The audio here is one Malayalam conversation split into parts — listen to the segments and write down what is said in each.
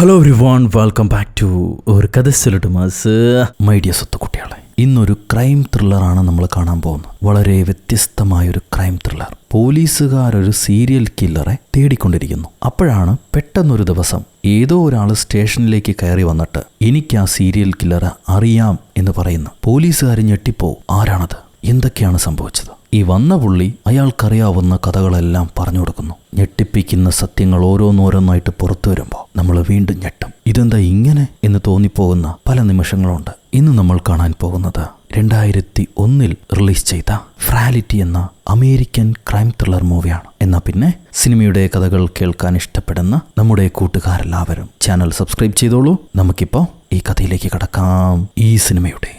Hello everyone, welcome back to ഒരു കഥ സൊല്ലുമാസ് മൈ ഡിയർ സ്വത്തുകുട്ടികളെ. ഇന്നൊരു ക്രൈം ത്രില്ലറാണ് നമ്മൾ കാണാൻ പോകുന്നത്. വളരെ വ്യത്യസ്തമായൊരു ക്രൈം ത്രില്ലർ. പോലീസുകാരൊരു സീരിയൽ കില്ലറെ തേടിക്കൊണ്ടിരിക്കുന്നു. അപ്പോഴാണ് പെട്ടെന്നൊരു ദിവസം ഏതോ ഒരാൾ സ്റ്റേഷനിലേക്ക് കയറി വന്നിട്ട് എനിക്ക് ആ സീരിയൽ കില്ലറെ അറിയാം എന്ന് പറയുന്നു. പോലീസുകാർ ഞെട്ടിപ്പോവും. ആരാണത്? എന്തൊക്കെയാണ് സംഭവിച്ചത്? ഈ വന്ന പുള്ളി അയാൾക്കറിയാവുന്ന കഥകളെല്ലാം പറഞ്ഞു കൊടുക്കുന്നു. ഞെട്ടിപ്പിക്കുന്ന സത്യങ്ങൾ ഓരോന്നോരോന്നായിട്ട് പുറത്തു വരുമ്പോൾ നമ്മൾ വീണ്ടും ഞെട്ടും. ഇതെന്താ ഇങ്ങനെ എന്ന് തോന്നിപ്പോകുന്ന പല നിമിഷങ്ങളുണ്ട്. ഇന്ന് നമ്മൾ കാണാൻ പോകുന്നത് 2001 റിലീസ് ചെയ്ത ഫ്രാലിറ്റി എന്ന അമേരിക്കൻ ക്രൈം ത്രില്ലർ മൂവിയാണ്. എന്നാൽ പിന്നെ സിനിമയുടെ കഥകൾ കേൾക്കാൻ ഇഷ്ടപ്പെടുന്ന നമ്മുടെ കൂട്ടുകാരെല്ലാവരും ചാനൽ സബ്സ്ക്രൈബ് ചെയ്തോളൂ. നമുക്കിപ്പോൾ ഈ കഥയിലേക്ക് കടക്കാം. ഈ സിനിമയുടെ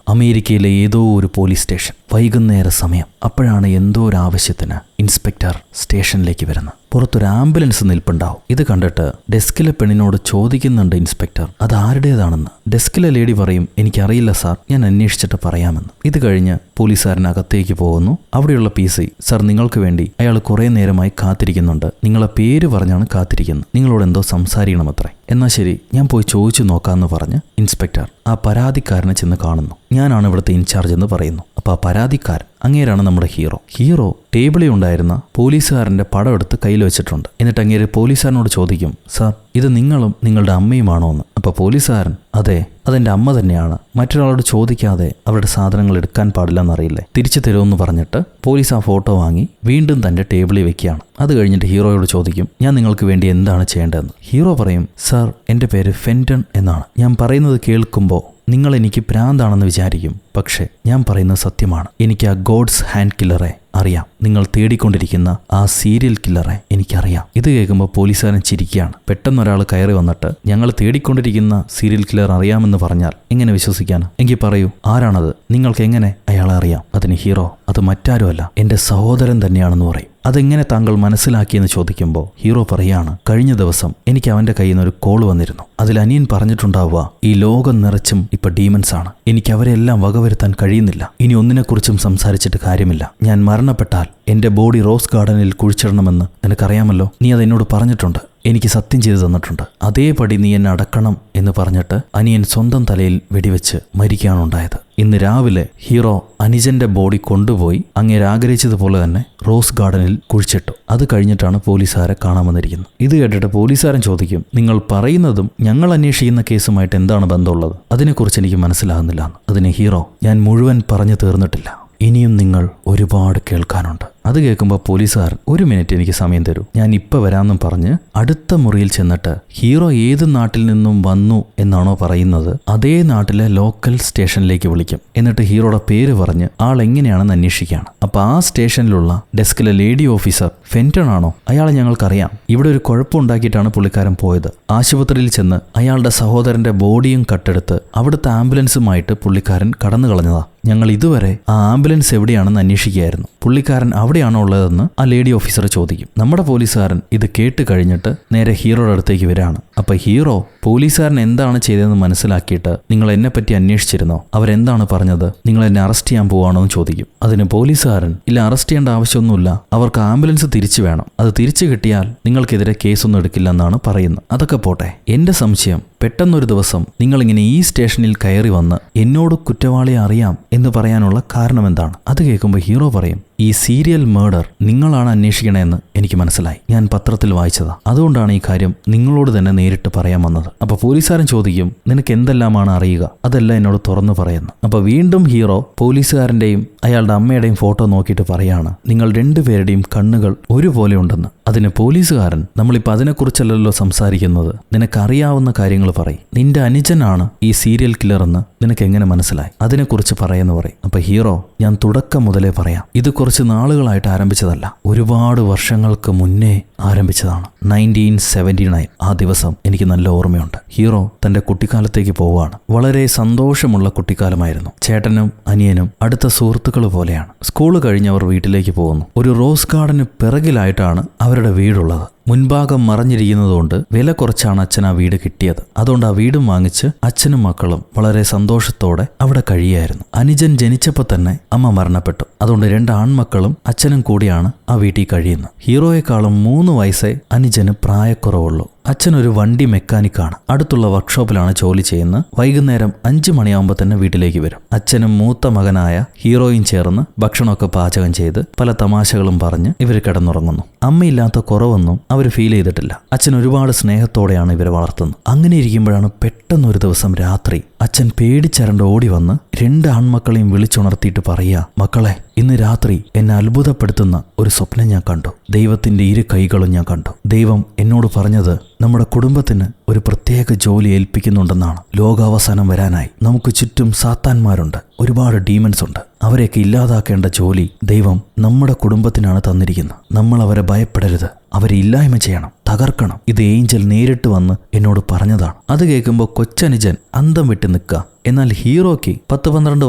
അമേരിക്കയിലെ ഏതോ ഒരു പോലീസ് സ്റ്റേഷൻ. വൈകുന്നേര സമയം. അപ്പോഴാണ് എന്തോ ഒരു ആവശ്യത്തിന് ഇൻസ്പെക്ടർ സ്റ്റേഷനിലേക്ക് വരുന്നത്. പുറത്തൊരു ആംബുലൻസ് നിൽപ്പുണ്ടാവും. ഇത് കണ്ടിട്ട് ഡെസ്കിലെ പെണ്ണിനോട് ചോദിക്കുന്നുണ്ട് ഇൻസ്പെക്ടർ, അത് ആരുടേതാണെന്ന്. ഡെസ്കിലെ ലേഡി പറയും, എനിക്കറിയില്ല സാർ, ഞാൻ അന്വേഷിച്ചിട്ട് പറയാമെന്ന്. ഇത് കഴിഞ്ഞ് പോലീസുകാരനകത്തേക്ക് പോകുന്നു. അവിടെയുള്ള PC, സാർ നിങ്ങൾക്ക് വേണ്ടി അയാൾ കുറേ നേരമായി കാത്തിരിക്കുന്നുണ്ട്. നിങ്ങളെ പേര് പറഞ്ഞാണ് കാത്തിരിക്കുന്നത്. നിങ്ങളോട് എന്തോ സംസാരിക്കണമത്രേ. എന്നാൽ ശരി, ഞാൻ പോയി ചോദിച്ചു നോക്കാമെന്ന് പറഞ്ഞ് ഇൻസ്പെക്ടർ ആ പരാതിക്കാരനെ ചെന്ന് കാണുന്നു. ഞാനാണ് ഇവിടുത്തെ ഇൻചാർജ് എന്ന് പറയുന്നു. അപ്പോൾ ആ പരാതിക്കാരൻ അങ്ങേരാണ് നമ്മുടെ ഹീറോ ടേബിളിൽ ഉണ്ടായിരുന്ന പോലീസുകാരൻ്റെ പടം എടുത്ത് കയ്യിൽ വെച്ചിട്ടുണ്ട്. എന്നിട്ട് അങ്ങേര് പോലീസുകാരനോട് ചോദിക്കും, സാർ ഇത് നിങ്ങളും നിങ്ങളുടെ അമ്മയുമാണോ എന്ന്. അപ്പോൾ പോലീസുകാരൻ, അതെ അതെൻ്റെ അമ്മ തന്നെയാണ്. മറ്റൊരാളോട് ചോദിക്കാതെ അവരുടെ സാധനങ്ങൾ എടുക്കാൻ പാടില്ലെന്നറിയില്ലേ, തിരിച്ചു തരുമെന്ന് പറഞ്ഞിട്ട് പോലീസ് ആ ഫോട്ടോ വാങ്ങി വീണ്ടും തൻ്റെ ടേബിളിൽ വെക്കുകയാണ്. അത് കഴിഞ്ഞിട്ട് ഹീറോയോട് ചോദിക്കും, ഞാൻ നിങ്ങൾക്ക് വേണ്ടി എന്താണ് ചെയ്യേണ്ടതെന്ന്. ഹീറോ പറയും, സാർ എൻ്റെ പേര് ഫെൻറ്റൺ എന്നാണ്. ഞാൻ പറയുന്നത് കേൾക്കുമ്പോൾ നിങ്ങൾ എനിക്ക് ഭ്രാന്താണെന്ന് വിചാരിക്കും, പക്ഷേ ഞാൻ പറയുന്നത് സത്യമാണ്. എനിക്ക് ആ ഗോഡ്സ് ഹാൻഡ് കില്ലറെ അറിയാം. നിങ്ങൾ തേടിക്കൊണ്ടിരിക്കുന്ന ആ സീരിയൽ കില്ലറെ എനിക്കറിയാം. ഇത് കേൾക്കുമ്പോൾ പോലീസുകാരൻ ചിരിക്കുകയാണ്. പെട്ടെന്ന് ഒരാൾ കയറി വന്നിട്ട് ഞങ്ങൾ തേടിക്കൊണ്ടിരിക്കുന്ന സീരിയൽ കില്ലർ അറിയാമെന്ന് പറഞ്ഞാൽ എങ്ങനെ വിശ്വസിക്കാനാണ്? എങ്കിൽ പറയൂ, ആരാണത്? നിങ്ങൾക്ക് എങ്ങനെ അയാളെ അറിയാം? അതിന് ഹീറോ, അത് മറ്റാരുമല്ല, എൻ്റെ സഹോദരൻ തന്നെയാണെന്ന് പറയും. അതെങ്ങനെ താങ്കൾ മനസ്സിലാക്കിയെന്ന് ചോദിക്കുമ്പോൾ ഹീറോ പറയാണ്, കഴിഞ്ഞ ദിവസം എനിക്ക് അവൻ്റെ കയ്യിൽ നിന്ന് ഒരു കോൾ വന്നിരുന്നു. അതിൽ അനിയൻ പറഞ്ഞിട്ടുണ്ടാവുക, ഈ ലോകം നിറച്ചും ഇപ്പൊ ഡീമൻസ് ആണ്. എനിക്ക് അവരെല്ലാം വകവരുത്താൻ കഴിയുന്നില്ല. ഇനി ഒന്നിനെക്കുറിച്ചും സംസാരിച്ചിട്ട് കാര്യമില്ല. ഞാൻ മരണപ്പെട്ടാൽ എൻ്റെ ബോഡി റോസ് ഗാർഡനിൽ കുഴിച്ചിടണമെന്ന് നിനക്കറിയാമല്ലോ. നീ അതെന്നോട് പറഞ്ഞിട്ടുണ്ട്. എനിക്ക് സത്യം ചെയ്തു തന്നിട്ടുണ്ട്. അതേപടി നീ എന്നെ അടക്കണം എന്ന് പറഞ്ഞിട്ട് അനിയൻ സ്വന്തം തലയിൽ വെടിവെച്ച് മരിക്കുകയാണുണ്ടായത്. ഇന്ന് രാവിലെ ഹീറോ അനുജന്റെ ബോഡി കൊണ്ടുപോയി അങ്ങേര് ആഗ്രഹിച്ചതുപോലെ തന്നെ റോസ് ഗാർഡനിൽ കുഴിച്ചിട്ടു. അത് കഴിഞ്ഞിട്ടാണ് പോലീസുകാരെ കാണാൻ വന്നിരിക്കുന്നത്. ഇത് കേട്ടിട്ട് പോലീസുകാരൻ ചോദിക്കും, നിങ്ങൾ പറയുന്നതും ഞങ്ങൾ അന്വേഷിക്കുന്ന കേസുമായിട്ട് എന്താണ് ബന്ധമുള്ളത്? അതിനെക്കുറിച്ച് എനിക്ക് മനസ്സിലാകുന്നില്ല. അതിന് ഹീറോ, ഞാൻ മുഴുവൻ പറഞ്ഞു തീർന്നിട്ടില്ല, ഇനിയും നിങ്ങൾ ഒരുപാട് കേൾക്കാനുണ്ട്. അത് കേൾക്കുമ്പോൾ പോലീസുകാർ, ഒരു മിനിറ്റ് എനിക്ക് സമയം തരൂ, ഞാൻ ഇപ്പം വരാമെന്നും പറഞ്ഞ് അടുത്ത മുറിയിൽ ചെന്നിട്ട് ഹീറോ ഏത് നാട്ടിൽ നിന്നും വന്നു എന്നാണോ പറയുന്നത് അതേ നാട്ടിലെ ലോക്കൽ സ്റ്റേഷനിലേക്ക് വിളിക്കും. എന്നിട്ട് ഹീറോയുടെ പേര് പറഞ്ഞ് ആൾ എങ്ങനെയാണെന്ന് അന്വേഷിക്കുകയാണ്. അപ്പോൾ ആ സ്റ്റേഷനിലുള്ള ഡെസ്കിലെ ലേഡി ഓഫീസർ ഫെൻറ്റൺ ആണോ? അയാളെ ഞങ്ങൾക്കറിയാം. ഇവിടെ ഒരു കുഴപ്പമുണ്ടാക്കിയിട്ടാണ് പുള്ളിക്കാരൻ പോയത്. ആശുപത്രിയിൽ ചെന്ന് അയാളുടെ സഹോദരന്റെ ബോഡിയും കട്ടെടുത്ത് അവിടുത്തെ ആംബുലൻസുമായിട്ട് പുള്ളിക്കാരൻ കടന്നു കളഞ്ഞതാ. ഞങ്ങൾ ഇതുവരെ ആ ആംബുലൻസ് എവിടെയാണെന്ന് അന്വേഷിക്കുകയായിരുന്നു. പുള്ളിക്കാരൻ അവിടെയാണോ ഉള്ളതെന്ന് ആ ലേഡി ഓഫീസറെ ചോദിക്കും. നമ്മുടെ പോലീസുകാരൻ ഇത് കേട്ട് കഴിഞ്ഞിട്ട് നേരെ ഹീറോയുടെ അടുത്തേക്ക് വരികയാണ്. അപ്പൊ ഹീറോ പോലീസുകാരൻ എന്താണ് ചെയ്തതെന്ന് മനസ്സിലാക്കിയിട്ട്, നിങ്ങൾ എന്നെ പറ്റി അന്വേഷിച്ചിരുന്നോ? അവരെന്താണ് പറഞ്ഞത്? നിങ്ങൾ എന്നെ അറസ്റ്റ് ചെയ്യാൻ പോവാണോ എന്ന് ചോദിക്കും. അതിന് പോലീസുകാരൻ, ഇല്ല, അറസ്റ്റ് ചെയ്യേണ്ട ആവശ്യമൊന്നുമില്ല, അവർക്ക് ആംബുലൻസ് തിരിച്ചു വേണം. അത് തിരിച്ചു കിട്ടിയാൽ നിങ്ങൾക്കെതിരെ കേസൊന്നും എടുക്കില്ല എന്നാണ് പറയുന്നത്. അതൊക്കെ പോട്ടെ, എന്റെ സംശയം, പെട്ടെന്നൊരു ദിവസം നിങ്ങളിങ്ങനെ ഈ സ്റ്റേഷനിൽ കയറി വന്ന് എന്നോട് കുറ്റവാളിയെ അറിയാം എന്ന് പറയാനുള്ള കാരണം എന്താണ്? അത് കേൾക്കുമ്പോൾ ഹീറോ പറയും, ഈ സീരിയൽ മേർഡർ നിങ്ങളാണ് അന്വേഷിക്കണമെന്ന് എനിക്ക് മനസ്സിലായി. ഞാൻ പത്രത്തിൽ വായിച്ചതാ. അതുകൊണ്ടാണ് ഈ കാര്യം നിങ്ങളോട് തന്നെ നേരിട്ട് പറയാൻ വന്നത്. അപ്പൊ പോലീസുകാരൻ ചോദിക്കും, നിനക്ക് എന്തെല്ലാമാണ് അറിയുക? അതെല്ലാം എന്നോട് തുറന്നു പറയുന്നു. അപ്പൊ വീണ്ടും ഹീറോ പോലീസുകാരന്റെയും അയാളുടെ അമ്മയുടെയും ഫോട്ടോ നോക്കിയിട്ട് പറയാണ്, നിങ്ങൾ രണ്ടുപേരുടെയും കണ്ണുകൾ ഒരുപോലെ ഉണ്ടെന്ന്. അതിന് പോലീസുകാരൻ, നമ്മളിപ്പോൾ അതിനെക്കുറിച്ചല്ലല്ലോ സംസാരിക്കുന്നത്, നിനക്കറിയാവുന്ന കാര്യങ്ങൾ പറയും. നിന്റെ അനുജനാണ് ഈ സീരിയൽ കില്ലർ എന്ന് നിനക്ക് എങ്ങനെ മനസ്സിലായി? അതിനെക്കുറിച്ച് പറയുമെന്ന് പറയും. അപ്പൊ ഹീറോ, ഞാൻ തുടക്കം മുതലേ പറയാം, ഇത് കുറച്ച് നാളുകളായിട്ട് ആരംഭിച്ചതല്ല, ഒരുപാട് വർഷങ്ങൾക്ക് മുന്നേ ആരംഭിച്ചതാണ്. 1979. ആ ദിവസം എനിക്ക് നല്ല ഓർമ്മയുണ്ട്. ഹീറോ തന്റെ കുട്ടിക്കാലത്തേക്ക് പോവുകയാണ്. വളരെ സന്തോഷമുള്ള കുട്ടിക്കാലമായിരുന്നു. ചേട്ടനും അനിയനും അടുത്ത സുഹൃത്തുക്കൾ പോലെയാണ്. സ്കൂൾ കഴിഞ്ഞ് അവർ വീട്ടിലേക്ക് പോകുന്നു. ഒരു റോസ് ഗാർഡന് പിറകിലായിട്ടാണ് അവരുടെ വീടുള്ളത്. മുൻഭാഗം മറഞ്ഞിരിക്കുന്നതുകൊണ്ട് വില കുറച്ചാണ് അച്ഛൻ ആ വീട് കിട്ടിയത്. അതുകൊണ്ട് ആ വീടും വാങ്ങിച്ച് അച്ഛനും മക്കളും വളരെ സന്തോഷത്തോടെ അവിടെ കഴിയായിരുന്നു. അനുജൻ ജനിച്ചപ്പോൾ തന്നെ അമ്മ മരണപ്പെട്ടു. അതുകൊണ്ട് 2 ആൺമക്കളും അച്ഛനും കൂടിയാണ് ആ വീട്ടിൽ കഴിയുന്നത്. ഹീറോയെക്കാളും 3 വയസ്സേ അനുജന് പ്രായക്കുറവുള്ളൂ. അച്ഛനൊരു വണ്ടി മെക്കാനിക്കാണ്. അടുത്തുള്ള വർക്ക്ഷോപ്പിലാണ് ജോലി ചെയ്യുന്നത്. വൈകുന്നേരം 5 മണിയാകുമ്പോൾ തന്നെ വീട്ടിലേക്ക് വരും. അച്ഛനും മൂത്ത മകനായ ഹീറോയും ചേർന്ന് ഭക്ഷണമൊക്കെ പാചകം ചെയ്ത് പല തമാശകളും പറഞ്ഞ് ഇവർ കിടന്നുറങ്ങുന്നു. അമ്മയില്ലാത്ത കുറവൊന്നും അവർ ഫീൽ ചെയ്തിട്ടില്ല. അച്ഛൻ ഒരുപാട് സ്നേഹത്തോടെയാണ് ഇവരെ വളർത്തുന്നത്. അങ്ങനെ ഇരിക്കുമ്പോഴാണ് പെട്ടെന്നൊരു ദിവസം രാത്രി അച്ഛൻ പേടിച്ചരണ്ട് ഓടി വന്ന് 2 ആൺമക്കളെയും വിളിച്ചുണർത്തിയിട്ട് പറയുക, മക്കളെ, ഇന്ന് രാത്രി എന്നെ അത്ഭുതപ്പെടുത്തുന്ന ഒരു സ്വപ്നം ഞാൻ കണ്ടു. ദൈവത്തിന്റെ 2 കൈകളും ഞാൻ കണ്ടു. ദൈവം എന്നോട് പറഞ്ഞത് നമ്മുടെ കുടുംബത്തിന് ഒരു പ്രത്യേക ജോലി ഏൽപ്പിക്കുന്നുണ്ടെന്നാണ്. ലോകാവസാനം വരാനായി നമുക്ക് ചുറ്റും സാത്താന്മാരുണ്ട്, ഒരുപാട് ഡീമൻസ് ഉണ്ട്. അവരെയൊക്കെ ഇല്ലാതാക്കേണ്ട ജോലി ദൈവം നമ്മുടെ കുടുംബത്തിനാണ് തന്നിരിക്കുന്നത്. നമ്മൾ അവരെ ഭയപ്പെടരുത്, അവരെ ഇല്ലായ്മ ചെയ്യണം, തകർക്കണം. ഇത് ഏഞ്ചൽ നേരിട്ട് വന്ന് എന്നോട് പറഞ്ഞതാണ്. അത് കേൾക്കുമ്പോൾ കൊച്ചനുജൻ അന്തം വിട്ട് നിൽക്കുക. എന്നാൽ ഹീറോയ്ക്ക് 10-12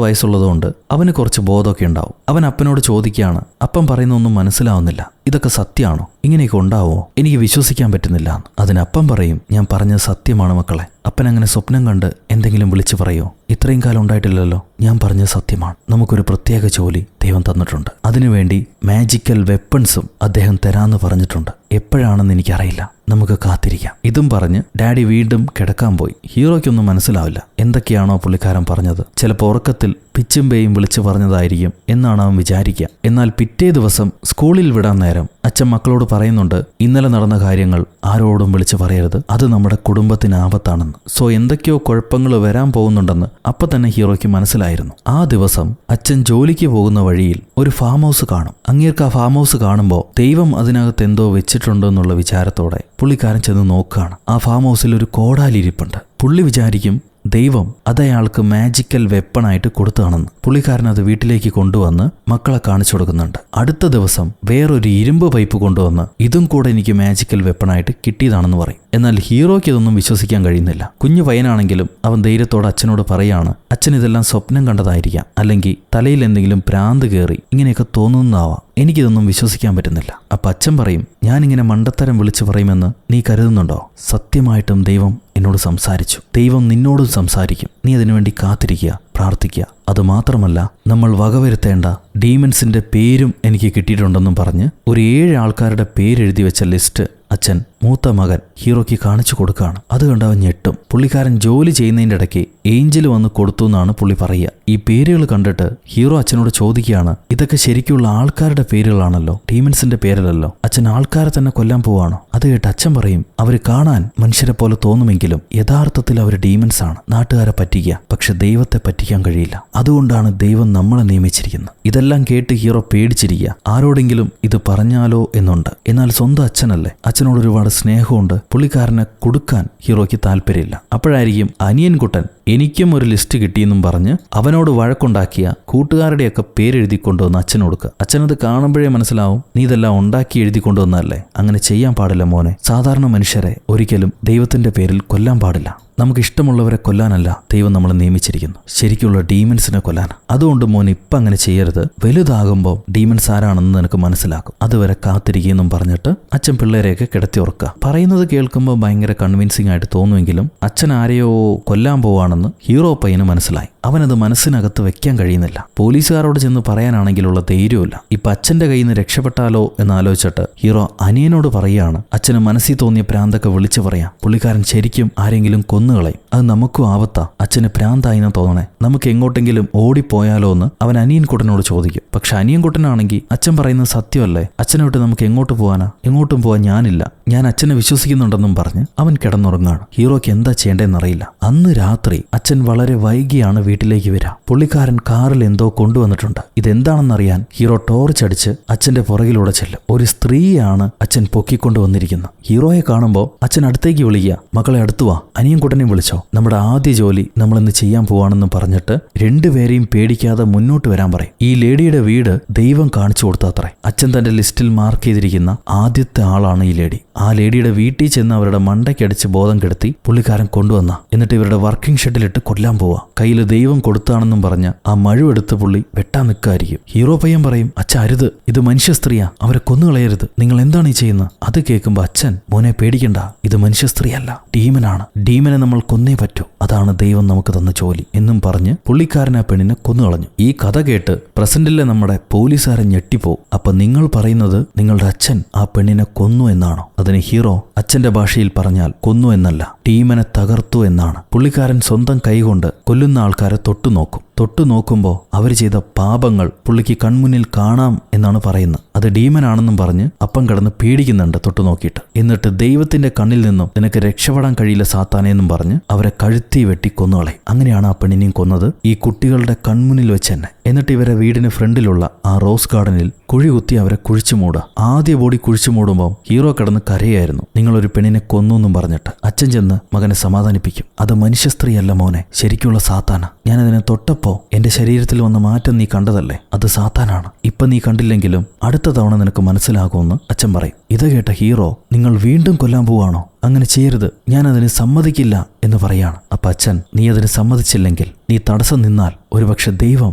വയസ്സുള്ളതുകൊണ്ട് അവന് കുറച്ച് ബോധമൊക്കെ ഉണ്ടാവും. അവൻ അപ്പനോട് ചോദിക്കുകയാണ്. അപ്പൻ പറയുന്നൊന്നും മനസ്സിലാവുന്നില്ല. ഇതൊക്കെ സത്യമാണോ? ഇങ്ങനെയൊക്കെ ഉണ്ടാവുമോ? എനിക്ക് വിശ്വസിക്കാൻ പറ്റുന്നില്ല. അതിനപ്പൻ പറയും, ഞാൻ പറഞ്ഞത് സത്യമാണ് മക്കളെ. അപ്പൻ അങ്ങനെ സ്വപ്നം കണ്ട് എന്തെങ്കിലും വിളിച്ചു പറയോ? ഇത്രയും കാലം ഉണ്ടായിട്ടില്ലല്ലോ. ഞാൻ പറഞ്ഞത് സത്യമാണ്. നമുക്കൊരു പ്രത്യേക ജോലി ദൈവം തന്നിട്ടുണ്ട്. അതിനുവേണ്ടി മാജിക്കൽ വെപ്പൺസും അദ്ദേഹം തരാമെന്ന് പറഞ്ഞിട്ടുണ്ട്. എപ്പോഴാണെന്ന് എനിക്കറിയില്ല, നമുക്ക് കാത്തിരിക്കാം. ഇതും പറഞ്ഞ് ഡാഡി വീണ്ടും കിടക്കാൻ പോയി. ഹീറോയ്ക്കൊന്നും മനസ്സിലാവില്ല എന്തൊക്കെയാണോ പുള്ളിക്കാരൻ പറഞ്ഞത്. ചിലപ്പോൾ ഉറക്കത്തിൽ പിച്ചും പേയും വിളിച്ചു പറഞ്ഞതായിരിക്കും എന്നാണ് അവൻ വിചാരിക്കുക. എന്നാൽ പിറ്റേ ദിവസം സ്കൂളിൽ വിടാൻ നേരം അച്ഛൻ മക്കളോട് പറയുന്നുണ്ട്, ഇന്നലെ നടന്ന കാര്യങ്ങൾ ആരോടും വിളിച്ചു പറയരുത്, അത് നമ്മുടെ കുടുംബത്തിന് ആപത്താണെന്ന്. സോ എന്തൊക്കെയോ കുഴപ്പങ്ങൾ വരാൻ പോകുന്നുണ്ടെന്ന് അപ്പം തന്നെ ഹീറോയ്ക്ക് മനസ്സിലായിരുന്നു. ആ ദിവസം അച്ഛൻ ജോലിക്ക് പോകുന്ന വഴിയിൽ ഒരു ഫാം ഹൗസ് കാണും. അങ്ങേർക്ക് ആ ഫാം ഹൗസ് കാണുമ്പോൾ ദൈവം അതിനകത്ത് എന്തോ വെച്ചിട്ടുണ്ടോ എന്നുള്ള വിചാരത്തോടെ പുള്ളിക്കാരൻ ചെന്ന് നോക്കുകയാണ്. ആ ഫാം ഹൗസിൽ ഒരു കോടാലിരിപ്പുണ്ട്. പുള്ളി വിചാരിക്കും ദൈവം അതയാൾക്ക് മാജിക്കൽ വെപ്പണായിട്ട് കൊടുത്തതാണെന്ന്. പുള്ളിക്കാരൻ അത് വീട്ടിലേക്ക് കൊണ്ടുവന്ന് മക്കളെ കാണിച്ചു കൊടുക്കുന്നുണ്ട്. അടുത്ത ദിവസം വേറൊരു ഇരുമ്പ് പൈപ്പ് കൊണ്ടുവന്ന് ഇതും കൂടെ എനിക്ക് മാജിക്കൽ വെപ്പണായിട്ട് കിട്ടിയതാണെന്ന് പറയും. എന്നാൽ ഹീറോയ്ക്ക് ഇതൊന്നും വിശ്വസിക്കാൻ കഴിയുന്നില്ല. കുഞ്ഞു പയ്യനാണെങ്കിലും അവൻ ധൈര്യത്തോടെ അച്ഛനോട് പറയാണ്, അച്ഛൻ ഇതെല്ലാം സ്വപ്നം കണ്ടതായിരിക്കാം, അല്ലെങ്കിൽ തലയിൽ എന്തെങ്കിലും ഭ്രാന്ത് കയറി ഇങ്ങനെയൊക്കെ തോന്നുന്നതാവാം, എനിക്കിതൊന്നും വിശ്വസിക്കാൻ പറ്റുന്നില്ല. അപ്പം അച്ഛൻ പറയും, ഞാനിങ്ങനെ മണ്ടത്തരം വിളിച്ചു പറയുമെന്ന് നീ കരുതുന്നുണ്ടോ? സത്യമായിട്ടും ദൈവം എന്നോട് സംസാരിച്ചു. ദൈവം നിന്നോടും സംസാരിക്കും. നീ അതിനുവേണ്ടി കാത്തിരിക്കുക, പ്രാർത്ഥിക്കുക. അതുമാത്രമല്ല, നമ്മൾ വകവരുത്തേണ്ട ഡീമൻസിന്റെ പേരും എനിക്ക് കിട്ടിയിട്ടുണ്ടെന്നും പറഞ്ഞ് ഒരു 7 ആൾക്കാരുടെ പേരെഴുതി വെച്ച ലിസ്റ്റ് അച്ഛൻ മൂത്ത മകൻ ഹീറോയ്ക്ക് കാണിച്ചു കൊടുക്കുകയാണ്. അത് കണ്ട് അവൻ ഞെട്ടും. പുള്ളിക്കാരൻ ജോലി ചെയ്യുന്നതിൻ്റെ ഇടയ്ക്ക് ഏഞ്ചൽ വന്ന് കൊടുത്തു എന്നാണ് പുള്ളി പറയുക. ഈ പേരുകൾ കണ്ടിട്ട് ഹീറോ അച്ഛനോട് ചോദിക്കുകയാണ്, ഇതൊക്കെ ശരിക്കുള്ള ആൾക്കാരുടെ പേരുകളാണല്ലോ, ഡീമൻസിന്റെ പേരല്ലല്ലോ. അച്ഛൻ ആൾക്കാരെ തന്നെ കൊല്ലാൻ പോവാണോ? അത് കേട്ട് അച്ഛൻ പറയും, അവർ കാണാൻ മനുഷ്യരെ പോലെ തോന്നുമെങ്കിലും യഥാർത്ഥത്തിൽ അവർ ഡീമൻസ് ആണ്. നാട്ടുകാരെ പറ്റിക്കുക, പക്ഷെ ദൈവത്തെ പറ്റിക്കാൻ കഴിയില്ല. അതുകൊണ്ടാണ് ദൈവം നമ്മളെ നിയമിച്ചിരിക്കുന്നത്. ഇതെല്ലാം കേട്ട് ഹീറോ പേടിച്ചിരിക്കുക. ആരോടെങ്കിലും ഇത് പറഞ്ഞാലോ എന്നുണ്ട്. എന്നാൽ സ്വന്തം അച്ഛനല്ലേ, അച്ഛനോട് ഒരുപാട് സ്നേഹമുണ്ട്. പുള്ളിക്കാരനെ കൊടുക്കാൻ ഹീറോയ്ക്ക് താല്പര്യമില്ല. അപ്പോഴായിരിക്കും അനിയൻകുട്ടൻ എനിക്കും ഒരു ലിസ്റ്റ് കിട്ടിയെന്നും പറഞ്ഞ് അവനോട് വഴക്കുണ്ടാക്കിയ കൂട്ടുകാരുടെയൊക്കെ പേരെഴുതി കൊണ്ടുവന്ന് അച്ഛന് കൊടുക്കുക. അച്ഛനത് കാണുമ്പോഴേ മനസ്സിലാവും, നീ ഇതെല്ലാം ഉണ്ടാക്കി എഴുതി കൊണ്ടുവന്നതല്ലേ, അങ്ങനെ ചെയ്യാൻ പാടില്ല മോനെ. സാധാരണ മനുഷ്യരെ ഒരിക്കലും ദൈവത്തിന്റെ പേരിൽ കൊല്ലാൻ പാടില്ല. നമുക്ക് ഇഷ്ടമുള്ളവരെ കൊല്ലാനല്ല ദൈവം നമ്മളെ നിയമിച്ചിരിക്കുന്നു, ശരിക്കുള്ള ഡീമൻസിനെ കൊല്ലാൻ. അതുകൊണ്ട് മോൻ ഇപ്പം അങ്ങനെ ചെയ്യരുത്. വലുതാകുമ്പോൾ ഡീമൻസ് ആരാണെന്ന് നിനക്ക് മനസ്സിലാക്കും. അതുവരെ കാത്തിരിക്കുമെന്നും പറഞ്ഞിട്ട് അച്ഛൻ പിള്ളേരെയൊക്കെ കിടത്തി ഉറക്കുക. പറയുന്നത് കേൾക്കുമ്പോൾ ഭയങ്കര കൺവിൻസിംഗ് ആയിട്ട് തോന്നുമെങ്കിലും അച്ഛൻ ആരെയോ കൊല്ലാൻ പോവാണെന്ന് ഹീറോ പയ്യന് മനസ്സിലായി. അവനത് മനസ്സിനകത്ത് വെക്കാൻ കഴിയുന്നില്ല. പോലീസുകാരോട് ചെന്ന് പറയാനാണെങ്കിലുള്ള ധൈര്യമില്ല. ഇപ്പം അച്ഛൻ്റെ കയ്യിൽ നിന്ന് രക്ഷപ്പെട്ടാലോ എന്നാലോചിച്ചിട്ട് ഹീറോ അനിയനോട് പറയുകയാണ്, അച്ഛന് മനസ്സിൽ തോന്നിയ പ്രാന്തൊക്കെ വിളിച്ചു പറയാം. പുള്ളിക്കാരൻ ശരിക്കും ആരെങ്കിലും കൊന്നുകളയും, അത് നമുക്കും ആപത്താ. അച്ഛന് പ്രാന്തായിന്ന് തോന്നണേ, നമുക്ക് എങ്ങോട്ടെങ്കിലും ഓടിപ്പോയാലോ എന്ന് അവൻ അനിയൻകുട്ടനോട് ചോദിക്കും. പക്ഷെ അനിയൻകുട്ടനാണെങ്കിൽ അച്ഛൻ പറയുന്നത് സത്യമല്ലേ, അച്ഛനെ വിട്ട് നമുക്ക് എങ്ങോട്ട് പോകാനാ? എങ്ങോട്ടും പോകാൻ ഞാനില്ല, ഞാൻ അച്ഛനെ വിശ്വസിക്കുന്നുണ്ടെന്നും പറഞ്ഞ് അവൻ കിടന്നുറങ്ങാണ്. ഹീറോയ്ക്ക് എന്താ ചെയ്യേണ്ടതെന്നറിയില്ല. അന്ന് രാത്രി അച്ഛൻ വളരെ വൈകിയാണ് വീട്ടിലേക്ക് വരാം. പുള്ളിക്കാരൻ കാറിൽ എന്തോ കൊണ്ടുവന്നിട്ടുണ്ട്. ഇതെന്താണെന്നറിയാൻ ഹീറോ ടോർച്ച് അടിച്ച് അച്ഛന്റെ പുറകിലൂടെ ചെല്ലും. ഒരു സ്ത്രീയാണ് അച്ഛൻ പൊക്കിക്കൊണ്ടുവന്നിരിക്കുന്നത്. ഹീറോയെ കാണുമ്പോൾ അച്ഛൻ അടുത്തേക്ക് വിളിക്കുക, മക്കളെ അടുത്തുവാ, അനിയൻകുട്ടനെ വിളിച്ചോ, നമ്മുടെ ആദ്യ ജോലി നമ്മളിന്ന് ചെയ്യാൻ പോവാണെന്ന് പറഞ്ഞിട്ട് 2 പേരെയും പേടിക്കാതെ മുന്നോട്ട് വരാൻ പറയും. ഈ ലേഡിയുടെ വീട് ദൈവം കാണിച്ചു കൊടുത്താത്രേ. അച്ഛൻ തന്റെ ലിസ്റ്റിൽ മാർക്ക് ചെയ്തിരിക്കുന്ന ആദ്യത്തെ ആളാണ് ഈ ലേഡി. ആ ലേഡിയുടെ വീട്ടിൽ ചെന്ന് അവരുടെ മണ്ടയ്ക്കടിച്ച് ബോധം കെടുത്തി പുള്ളിക്കാരൻ കൊണ്ടുവന്ന എന്നിട്ട് ഇവരുടെ വർക്കിംഗ് ഷെഡിലിട്ട് കൊല്ലാൻ പോവാ. കയ്യിൽ ദൈവം കൊടുത്താണെന്നും പറഞ്ഞ ആ മഴുവെടുത്ത് പുള്ളി വെട്ടാൻ നിൽക്കായിരിക്കും. ഹീറോ പയ്യൻ പറയും, അച്ഛ അരുത്, ഇത് മനുഷ്യ സ്ത്രീയാ, അവരെ കൊന്നുകളയരുത്, നിങ്ങൾ എന്താണ് ഈ ചെയ്യുന്നത്? അത് കേൾക്കുമ്പോ അച്ഛൻ, മോനെ പേടിക്കണ്ട, ഇത് മനുഷ്യ സ്ത്രീയല്ല, ഡീമനാണ്, ഡീമനെ നമ്മൾ കൊന്നേ പറ്റൂ, അതാണ് ദൈവം നമുക്ക് തന്ന ജോലി എന്നും പറഞ്ഞ് പുള്ളിക്കാരൻ ആ പെണ്ണിനെ കൊന്നുകളഞ്ഞു. ഈ കഥ കേട്ട് പ്രസന്റിലെ നമ്മുടെ പോലീസുകാരൻ ഞെട്ടിപ്പോവും. അപ്പൊ നിങ്ങൾ പറയുന്നത് നിങ്ങളുടെ അച്ഛൻ ആ പെണ്ണിനെ കൊന്നു എന്നാണോ? അതിന് ഹീറോ അച്ഛന്റെ ഭാഷയിൽ പറഞ്ഞാൽ കൊന്നു എന്നല്ല, ടീമനെ തകർത്തു എന്നാണ്. പുള്ളിക്കാരൻ സ്വന്തം കൈകൊണ്ട് കൊല്ലുന്ന ആൾക്കാരെ തൊട്ടു നോക്കുമ്പോൾ അവർ ചെയ്ത പാപങ്ങൾ പുള്ളിക്ക് കൺമുന്നിൽ കാണാം എന്നാണ് പറയുന്നത്. അത് ഡീമനാണെന്നും പറഞ്ഞ് അപ്പം കിടന്ന് പേടിക്കുന്നുണ്ട് തൊട്ടു നോക്കിയിട്ട്. എന്നിട്ട് ദൈവത്തിന്റെ കണ്ണിൽ നിന്നും നിനക്ക് രക്ഷപ്പെടാൻ കഴിയില്ല സാത്താനെന്നും പറഞ്ഞ് അവരെ കഴുത്തി വെട്ടി കൊന്നുകളയും. അങ്ങനെയാണ് ആ പെണ്ണിനെയും കൊന്നത്, ഈ കുട്ടികളുടെ കൺമുന്നിൽ വെച്ച് തന്നെ. എന്നിട്ട് ഇവരെ വീടിന് ഫ്രണ്ടിലുള്ള ആ റോസ് ഗാർഡനിൽ കുഴി കുത്തി അവരെ കുഴിച്ചു മൂടുക. ആദ്യ ബോഡി കുഴിച്ചു മൂടുമ്പോൾ ഹീറോ കിടന്ന് കരയായിരുന്നു, നിങ്ങളൊരു പെണ്ണിനെ കൊന്നു എന്നും പറഞ്ഞിട്ട്. അച്ഛൻ ചെന്ന് മകനെ സമാധാനിപ്പിക്കും, അത് മനുഷ്യ സ്ത്രീയല്ല മോനെ, ശരിക്കുള്ള സാത്താന. ഞാനതിനെ തൊട്ടപ്പോ എന്റെ ശരീരത്തിൽ വന്ന മാറ്റം നീ കണ്ടതല്ലേ, അത് സാത്താനാണ്. ഇപ്പൊ നീ കണ്ടില്ലെങ്കിലും അടുത്ത തവണ നിനക്ക് മനസ്സിലാകുമെന്ന് അച്ഛൻ പറയും. ഇത് കേട്ട ഹീറോ, നിങ്ങൾ വീണ്ടും കൊല്ലാൻ പോവാണോ? അങ്ങനെ ചെയ്യരുത്, ഞാനതിന് സമ്മതിക്കില്ല എന്ന് പറയാണ്. അപ്പൊ അച്ഛൻ, നീ അതിന് സമ്മതിച്ചില്ലെങ്കിൽ, നീ തടസ്സം നിന്നാൽ ഒരുപക്ഷെ ദൈവം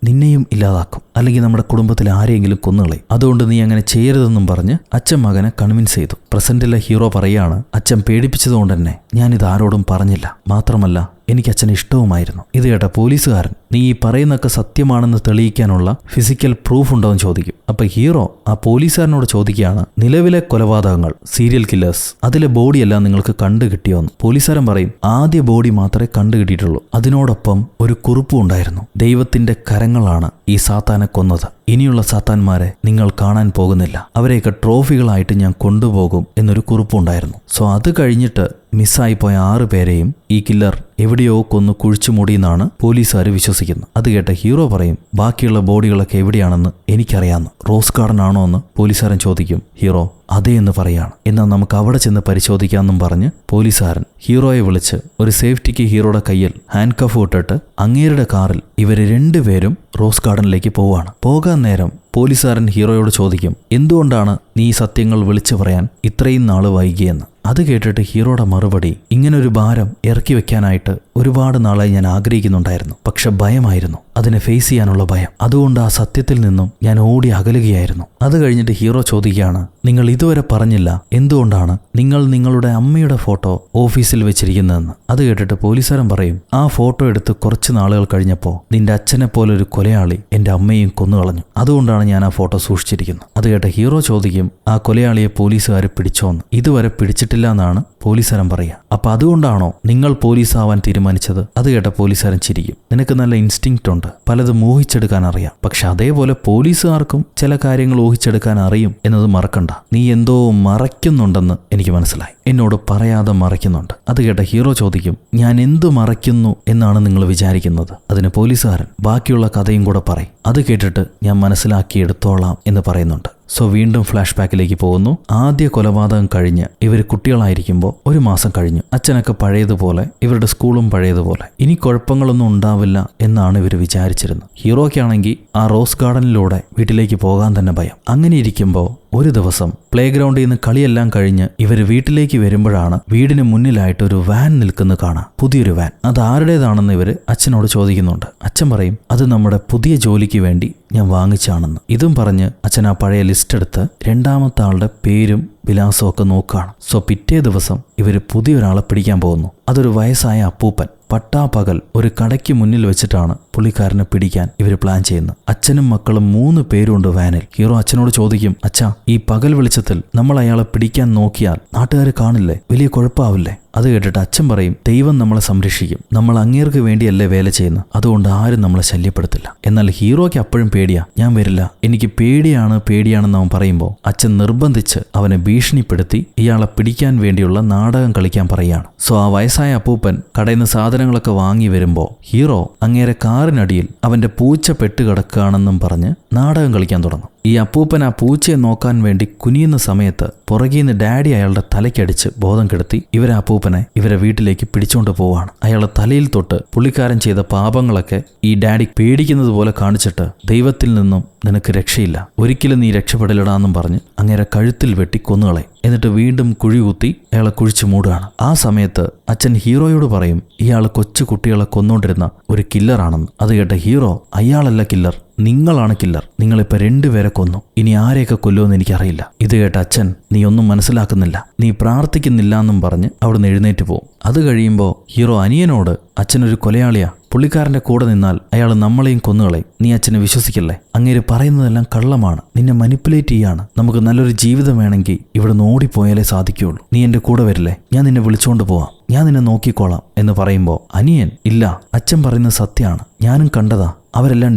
നിന്നെയും ഇല്ലാതാക്കും, അല്ലെങ്കിൽ നമ്മുടെ കുടുംബത്തിലെ ആരെയെങ്കിലും കൊന്നുകളയും. അതുകൊണ്ട് നീ അങ്ങനെ ചെയ്യരുതെന്നും പറഞ്ഞ് അച്ഛൻ മകനെ കൺവിൻസ് ചെയ്തു. പ്രസന്റിലെ ഹീറോ പറയാണ്, അച്ഛൻ പേടിപ്പിച്ചതുകൊണ്ട് തന്നെ ഞാനിത് ആരോടും പറഞ്ഞില്ല, മാത്രമല്ല എനിക്ക് അച്ഛനെ ഇഷ്ടവുമായിരുന്നു. ഇത് കേട്ട പോലീസുകാരൻ, നീ ഈ പറയുന്നൊക്കെ സത്യമാണെന്ന് തെളിയിക്കാനുള്ള ഫിസിക്കൽ പ്രൂഫ് ഉണ്ടോ എന്ന് ചോദിക്കും. അപ്പൊ ഹീറോ ആ പോലീസുകാരനോട് ചോദിക്കുകയാണ്, നിലവിലെ കൊലപാതകങ്ങൾ, സീരിയൽ കില്ലേഴ്സ്, അതിലെ ബോഡിയെല്ലാം നിങ്ങൾക്ക് കണ്ടു കിട്ടിയോന്ന്. പോലീസുകാരൻ പറയും, ആദ്യ ബോഡി മാത്രമേ കണ്ടു കിട്ടിയിട്ടുള്ളൂ, അതിനോടൊപ്പം ഒരു കുറിപ്പും ഉണ്ടായിരുന്നു, ദൈവത്തിന്റെ കരങ്ങളാണ് ഈ സാത്താനെ കൊന്നത്, ഇനിയുള്ള സാത്താന്മാരെ നിങ്ങൾ കാണാൻ പോകുന്നില്ല, അവരെയൊക്കെ ട്രോഫികളായിട്ട് ഞാൻ കൊണ്ടുപോകും എന്നൊരു കുറിപ്പുണ്ടായിരുന്നു. സോ അത് കഴിഞ്ഞിട്ട് മിസ്സായിപ്പോയ 6 പേരെയും ഈ കില്ലർ എവിടെയോ കൊന്നു കുഴിച്ചു മൂടിയെന്നാണ് പോലീസുകാർ വിശ്വസിക്കുന്നത്. അത് കേട്ട ഹീറോ പറയും, ബാക്കിയുള്ള ബോഡികളൊക്കെ എവിടെയാണെന്ന് എനിക്കറിയാമെന്ന്. റോസ് ഗാർഡൻ ആണോ എന്ന് പോലീസുകാരൻ ചോദിക്കും. ഹീറോ അതേ എന്ന് പറയാണ്. എന്നാൽ നമുക്ക് അവിടെ ചെന്ന് പരിശോധിക്കാമെന്നും പറഞ്ഞ് പോലീസുകാരൻ ഹീറോയെ വിളിച്ച് ഒരു സേഫ്റ്റിക്ക് ഹീറോയുടെ കയ്യിൽ ഹാൻഡ് കഫ് ഇട്ടിട്ട് അങ്ങേരുടെ കാറിൽ ഇവര് 2 പേരും റോസ് ഗാർഡനിലേക്ക് പോവാണ്. പോകാൻ നേരം പോലീസുകാരൻ ഹീറോയോട് ചോദിക്കും, എന്തുകൊണ്ടാണ് നീ ഈ സത്യങ്ങൾ വിളിച്ചു പറയാൻ ഇത്രയും നാള് വൈകിയെന്ന്. അത് കേട്ടിട്ട് ഹീറോയുടെ മറുപടി, ഇങ്ങനൊരു ഭാരം ഇറക്കി വെക്കാനായിട്ട് ഒരുപാട് നാളായി ഞാൻ ആഗ്രഹിക്കുന്നുണ്ടായിരുന്നു, പക്ഷെ ഭയമായിരുന്നു, അതിനെ ഫേസ് ചെയ്യാനുള്ള ഭയം, അതുകൊണ്ട് ആ സത്യത്തിൽ നിന്നും ഞാൻ ഓടി അകലുകയായിരുന്നു. അത് കഴിഞ്ഞിട്ട് ഹീറോ ചോദിക്കുകയാണ്, നിങ്ങൾ ഇതുവരെ പറഞ്ഞില്ല എന്തുകൊണ്ടാണ് നിങ്ങൾ നിങ്ങളുടെ അമ്മയുടെ ഫോട്ടോ ഓഫീസിൽ വെച്ചിരിക്കുന്നതെന്ന്. അത് കേട്ടിട്ട് പോലീസുകാരൻ പറയും, ആ ഫോട്ടോ എടുത്ത് കുറച്ച് നാളുകൾ കഴിഞ്ഞപ്പോൾ നിന്റെ അച്ഛനെ പോലൊരു കൊലയാളി എന്റെ അമ്മയെയും കൊന്നുകളഞ്ഞു, അതുകൊണ്ടാണ് ഞാൻ ആ ഫോട്ടോ സൂക്ഷിച്ചിരിക്കുന്നത്. അത് കേട്ട ഹീറോ ചോദിക്കും, ആ കൊലയാളിയെ പോലീസുകാർ പിടിച്ചോന്ന്. ഇതുവരെ പിടിച്ചിട്ടില്ല എന്നാണ് പോലീസുകാരൻ പറയുക. അപ്പൊ അതുകൊണ്ടാണോ നിങ്ങൾ പോലീസ് ആവാൻ തീരുമാനിച്ചത്? അത് കേട്ട പോലീസുകാരൻ ചിരിക്കും, നിനക്ക് നല്ല ഇൻസ്റ്റിങ്ക്റ്റ് ഉണ്ട്, പലതും ഊഹിച്ചെടുക്കാൻ അറിയാം, പക്ഷെ അതേപോലെ പോലീസുകാർക്കും ചില കാര്യങ്ങൾ ഊഹിച്ചെടുക്കാൻ അറിയും എന്നത് മറക്കണ്ട. നീ എന്തോ മറയ്ക്കുന്നുണ്ടെന്ന് എനിക്ക് മനസ്സിലായി, എന്നോട് പറയാതെ മറയ്ക്കുന്നുണ്ട്. അത് കേട്ട ഹീറോ ചോദിക്കും, ഞാൻ എന്തു മറയ്ക്കുന്നു എന്നാണ് നിങ്ങൾ വിചാരിക്കുന്നത്? അതിന് പോലീസുകാരൻ, ബാക്കിയുള്ള കഥയും കൂടെ പറയും, അത് കേട്ടിട്ട് ഞാൻ മനസ്സിലാക്കിയെടുത്തോളാം എന്ന് പറയുന്നുണ്ട്. സോ വീണ്ടും ഫ്ലാഷ് ബാക്കിലേക്ക് പോകുന്നു. ആദ്യ കൊലപാതകം കഴിഞ്ഞ് ഇവർ കുട്ടികളായിരിക്കുമ്പോൾ 1 മാസം കഴിഞ്ഞു. അച്ഛനൊക്കെ പഴയതുപോലെ, ഇവരുടെ സ്കൂളും പഴയതുപോലെ, ഇനി കുഴപ്പങ്ങളൊന്നും ഉണ്ടാവില്ല എന്നാണ് ഇവർ വിചാരിച്ചിരുന്നത്. ഹീറോയ്ക്കാണെങ്കിൽ ആ റോസ് ഗാർഡനിലൂടെ വീട്ടിലേക്ക് പോകാൻ തന്നെ ഭയം. അങ്ങനെ ഇരിക്കുമ്പോൾ ഒരു ദിവസം പ്ലേ ഗ്രൗണ്ടിൽ നിന്ന് കളിയെല്ലാം കഴിഞ്ഞ് ഇവർ വീട്ടിലേക്ക് വരുമ്പോഴാണ് വീടിന് മുന്നിലായിട്ട് ഒരു വാൻ നിൽക്കുന്നത് കാണാം, പുതിയൊരു വാൻ. അത് ആരുടേതാണെന്ന് ഇവർ അച്ഛനോട് ചോദിക്കുന്നുണ്ട്. അച്ഛൻ പറയും, അത് നമ്മുടെ പുതിയ ജോലിക്ക് വേണ്ടി ഞാൻ വാങ്ങിച്ചാണെന്ന്. ഇതും പറഞ്ഞ് അച്ഛൻ ആ പഴയ ലിസ്റ്റ് എടുത്ത് 2ാമത്തെ ആളുടെ പേരും വിലാസവും ഒക്കെ നോക്കുകയാണ്. സോ പിറ്റേ ദിവസം ഇവർ പുതിയൊരാളെ പിടിക്കാൻ പോകുന്നു. അതൊരു വയസ്സായ അപ്പൂപ്പൻ. പട്ടാപ്പകൽ ഒരു കടയ്ക്ക് മുന്നിൽ വെച്ചിട്ടാണ് പുള്ളിക്കാരനെ പിടിക്കാൻ ഇവർ പ്ലാൻ ചെയ്യുന്നത്. അച്ഛനും മക്കളും 3 പേരുണ്ട് വാനിൽ. ഹീറോ അച്ഛനോട് ചോദിക്കും, അച്ഛാ, ഈ പകൽ വെളിച്ചത്തിൽ നമ്മൾ അയാളെ പിടിക്കാൻ നോക്കിയാൽ നാട്ടുകാർ കാണില്ലേ, വലിയ കുഴപ്പമാവില്ലേ? അത് കേട്ടിട്ട് അച്ഛൻ പറയും, ദൈവം നമ്മളെ സംരക്ഷിക്കും, നമ്മൾ അങ്ങേർക്ക് വേണ്ടിയല്ലേ വേല ചെയ്യുന്നത്, അതുകൊണ്ട് ആരും നമ്മളെ ശല്യപ്പെടുത്തില്ല. എന്നാൽ ഹീറോയ്ക്ക് അപ്പോഴും പേടിയാ, ഞാൻ വരില്ല, എനിക്ക് പേടിയാണെന്ന് അവൻ പറയുമ്പോൾ അച്ഛൻ നിർബന്ധിച്ച് അവനെ ഭീഷണിപ്പെടുത്തി ഇയാളെ പിടിക്കാൻ വേണ്ടിയുള്ള നാടകം കളിക്കാൻ പറയുകയാണ്. സോ ആ വയസ്സായ അപ്പൂപ്പൻ കടയിൽ നിന്ന് സാധനങ്ങളൊക്കെ വാങ്ങി വരുമ്പോൾ ഹീറോ അങ്ങേരെ കാറിനടിയിൽ അവന്റെ പൂച്ച പെട്ട് കിടക്കുകയാണെന്നും പറഞ്ഞ് നാടകം കളിക്കാൻ തുടങ്ങും. ഈ അപ്പൂപ്പൻ ആ പൂച്ചയെ നോക്കാൻ വേണ്ടി കുനിയുന്ന സമയത്ത് പുറകീന്ന് ഡാഡി അയാളുടെ തലയ്ക്കടിച്ച് ബോധം കെടുത്തി ഇവരെ അപ്പൂപ്പനെ ഇവരെ വീട്ടിലേക്ക് പിടിച്ചുകൊണ്ട് പോവാണ്. അയാളുടെ തലയിൽ തൊട്ട് പുള്ളിക്കാരൻ ചെയ്ത പാപങ്ങളൊക്കെ ഈ ഡാഡി പേടിക്കുന്നത് പോലെ കാണിച്ചിട്ട്, ദൈവത്തിൽ നിന്നും നിനക്ക് രക്ഷയില്ല, ഒരിക്കലും നീ രക്ഷപ്പെടില്ലടാന്നും പറഞ്ഞ് അങ്ങേരെ കഴുത്തിൽ വെട്ടി കൊന്നുകളയും. എന്നിട്ട് വീണ്ടും കുഴി കുത്തി അയാളെ കുഴിച്ചു മൂടുകയാണ്. ആ സമയത്ത് അച്ഛൻ ഹീറോയോട് പറയും ഇയാൾ കൊച്ചു കുട്ടികളെ കൊന്നുകൊണ്ടിരുന്ന ഒരു കില്ലറാണെന്ന്. അത് കേട്ട ഹീറോ അയാളല്ല കില്ലർ, നിങ്ങളാണ് കില്ലർ. നിങ്ങളിപ്പോ 2 പേരെ കൊന്നു, ഇനി ആരെയൊക്കെ കൊല്ലുമെന്ന് എനിക്കറിയില്ല. ഇത് കേട്ട അച്ഛൻ നീ ഒന്നും മനസ്സിലാക്കുന്നില്ല, നീ പ്രാർത്ഥിക്കുന്നില്ല എന്നും പറഞ്ഞ് അവിടുന്ന് എഴുന്നേറ്റ് പോകും. അത് കഴിയുമ്പോൾ ഹീറോ അനിയനോട് അച്ഛനൊരു കൊലയാളിയാ, പുള്ളിക്കാരന്റെ കൂടെ നിന്നാൽ അയാൾ നമ്മളെയും കൊന്നുകളെ, നീ അച്ഛനെ വിശ്വസിക്കല്ലേ, അങ്ങേര് പറയുന്നതെല്ലാം കള്ളമാണ്, നിന്നെ മനിപ്പുലേറ്റ് ചെയ്യാണ്, നമുക്ക് നല്ലൊരു ജീവിതം വേണമെങ്കിൽ ഇവിടെ നിന്ന് ഓടിപ്പോയാലേ സാധിക്കുകയുള്ളൂ, നീ എന്റെ കൂടെ വരില്ലേ, ഞാൻ നിന്നെ വിളിച്ചോണ്ട് പോവാം, ഞാൻ നിന്നെ നോക്കിക്കോളാം എന്ന് പറയുമ്പോൾ അനിയൻ ഇല്ല, അച്ഛൻ പറയുന്നത് സത്യമാണ്, ഞാനും കണ്ടതാ, അവരെല്ലാം